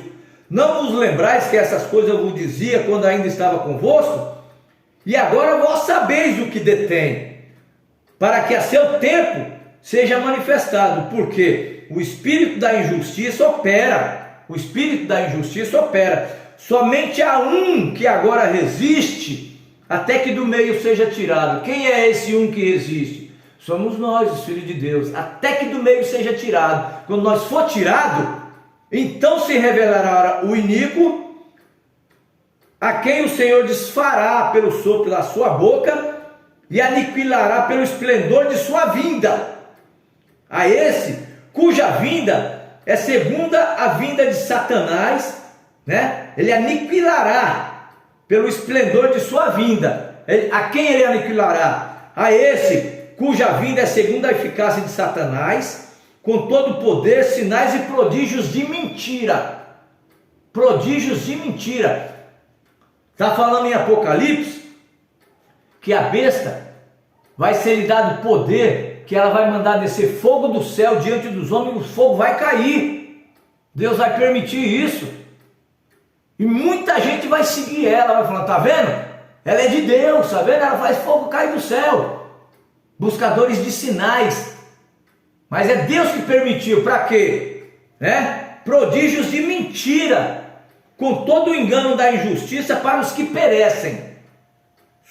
Não vos lembrais que essas coisas eu vos dizia quando ainda estava convosco? E agora vós sabeis o que detém, para que a seu tempo seja manifestado, porque o espírito da injustiça opera. O espírito da injustiça opera. Somente há um que agora resiste, até que do meio seja tirado. Quem é esse um que resiste? Somos nós, os filhos de Deus, até que do meio seja tirado. Quando nós for tirado, então se revelará o iníquo, a quem o Senhor desfará pelo sopro da sua boca e aniquilará pelo esplendor de sua vinda. A esse, cuja vinda é segunda a vinda de Satanás, né? Ele aniquilará pelo esplendor de sua vinda. A quem ele aniquilará? A esse, cuja vinda é segundo a eficácia de Satanás, com todo o poder, sinais e prodígios de mentira. Prodígios de mentira. Está falando em Apocalipse que a besta vai ser lhe dado poder, que ela vai mandar descer fogo do céu diante dos homens, o fogo vai cair. Deus vai permitir isso. E muita gente vai seguir ela, vai falar, tá vendo? Ela é de Deus, tá vendo? Ela faz fogo cair do céu. Buscadores de sinais. Mas é Deus que permitiu, para quê? Prodígios de mentira, com todo o engano da injustiça para os que perecem.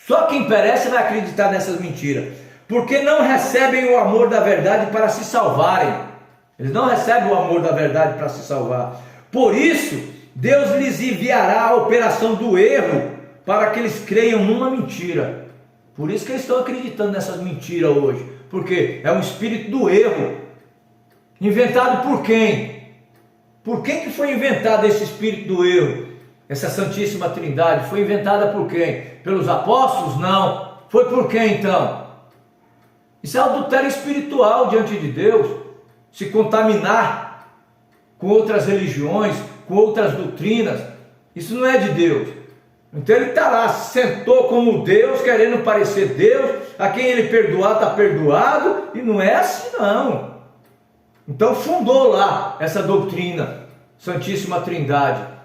Só quem perece vai acreditar nessas mentiras, porque não recebem o amor da verdade para se salvarem. Eles não recebem o amor da verdade para se salvar. Por isso, Deus lhes enviará a operação do erro, para que eles creiam numa mentira. Por isso que eles estão acreditando nessas mentiras hoje, porque é um espírito do erro. Inventado por quem? Por quem que foi inventado esse espírito do erro? Essa Santíssima Trindade foi inventada por quem? Pelos apóstolos? Não. Foi por quem então? Isso é adultério espiritual diante de Deus. Se contaminar com outras religiões, com outras doutrinas, isso não é de Deus. Então ele está lá, sentou como Deus, querendo parecer Deus. A quem ele perdoar está perdoado, e não é assim não. Então fundou lá essa doutrina, Santíssima Trindade.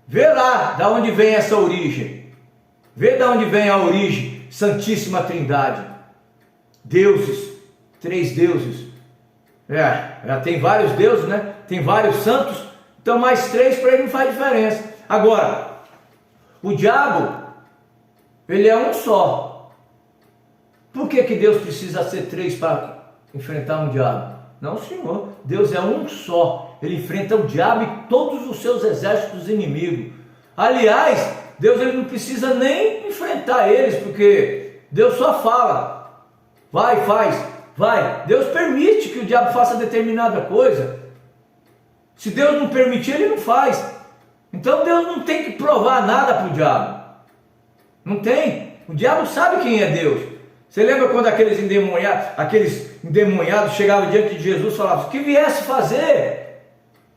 Vê lá da onde vem essa origem. Vê da onde vem a origem, Santíssima Trindade. Deuses, 3 deuses. Já tem vários deuses, né? Tem vários santos. Então mais 3 para ele não faz diferença. Agora, o diabo, ele é um só. Por que Deus precisa ser 3 para enfrentar um diabo? Não, senhor. Deus é um só. Ele enfrenta o diabo e todos os seus exércitos inimigos. Aliás, Deus ele não precisa nem enfrentar eles, porque Deus só fala. Vai, faz, vai. Deus permite que o diabo faça determinada coisa. Se Deus não permitir, ele não faz. Então Deus não tem que provar nada para o diabo. Não tem. O diabo sabe quem é Deus. Você lembra quando aqueles endemoniados chegavam diante de Jesus e falavam: que viesse fazer?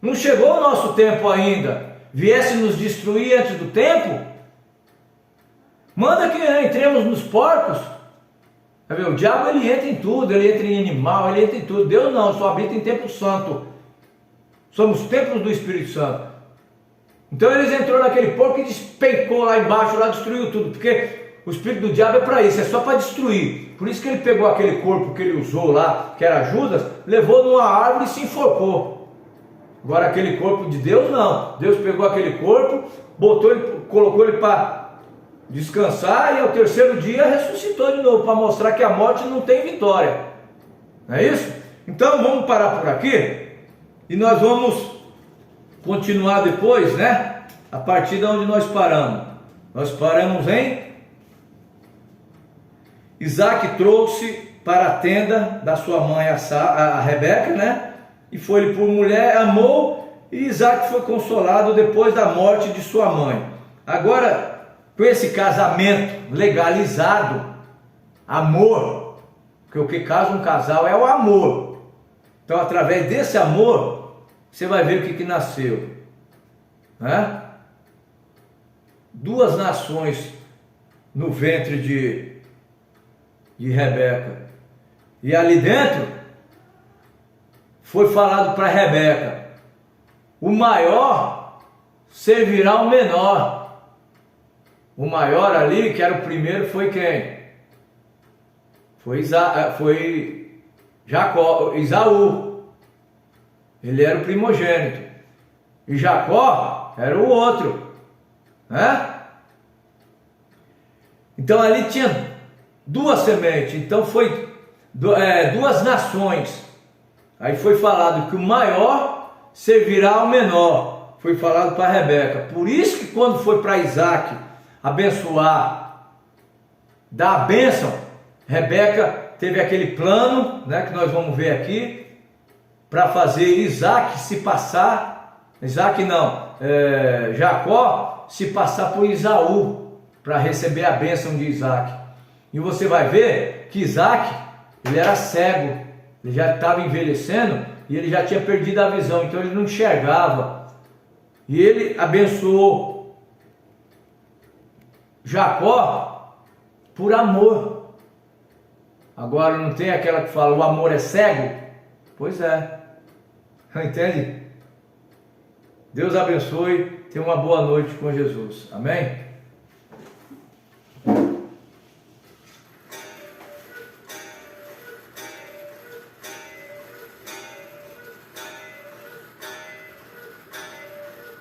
Não chegou o nosso tempo ainda. Viesse nos destruir antes do tempo? Manda que entremos nos porcos. O diabo ele entra em tudo, ele entra em animal, ele entra em tudo. Deus não, só habita em templo santo. Somos templos do Espírito Santo. Então eles entrou naquele porco e despencou lá embaixo, lá destruiu tudo, porque o espírito do diabo é para isso, é só para destruir. Por isso que ele pegou aquele corpo que ele usou lá, que era Judas, levou numa árvore e se enforcou. Agora aquele corpo de Deus não. Deus pegou aquele corpo, botou ele, colocou ele para descansar e ao terceiro dia ressuscitou de novo, para mostrar que a morte não tem vitória. Não é isso? Então vamos parar por aqui e nós vamos continuar depois, né? A partir de onde nós paramos. Nós paramos em Isaac trouxe para a tenda da sua mãe a Rebeca, né? E foi-lhe por mulher, amou, e Isaac foi consolado depois da morte de sua mãe. Agora, com esse casamento legalizado, amor, porque o que casa um casal é o amor. Então, através desse amor, você vai ver o que nasceu, né? Duas nações no ventre de Rebeca. E ali dentro foi falado para Rebeca: o maior servirá ao menor. O maior ali, que era o primeiro, foi quem? Foi Jacó, Esaú. Ele era o primogênito. E Jacó era o outro, né? Então ali tinha duas sementes. Então foi duas nações. Aí foi falado que o maior servirá ao menor. Foi falado para Rebeca. Por isso que quando foi para Isaac abençoar, dar a bênção, Rebeca teve aquele plano, né, que nós vamos ver aqui, para fazer Jacó se passar por Esaú, para receber a bênção de Isaac. E você vai ver que Isaac, ele era cego, ele já estava envelhecendo e ele já tinha perdido a visão, então ele não enxergava. E ele abençoou Jacó por amor. Agora não tem aquela que fala: o amor é cego? Pois é. Entende? Deus abençoe. Tenha uma boa noite com Jesus. Amém?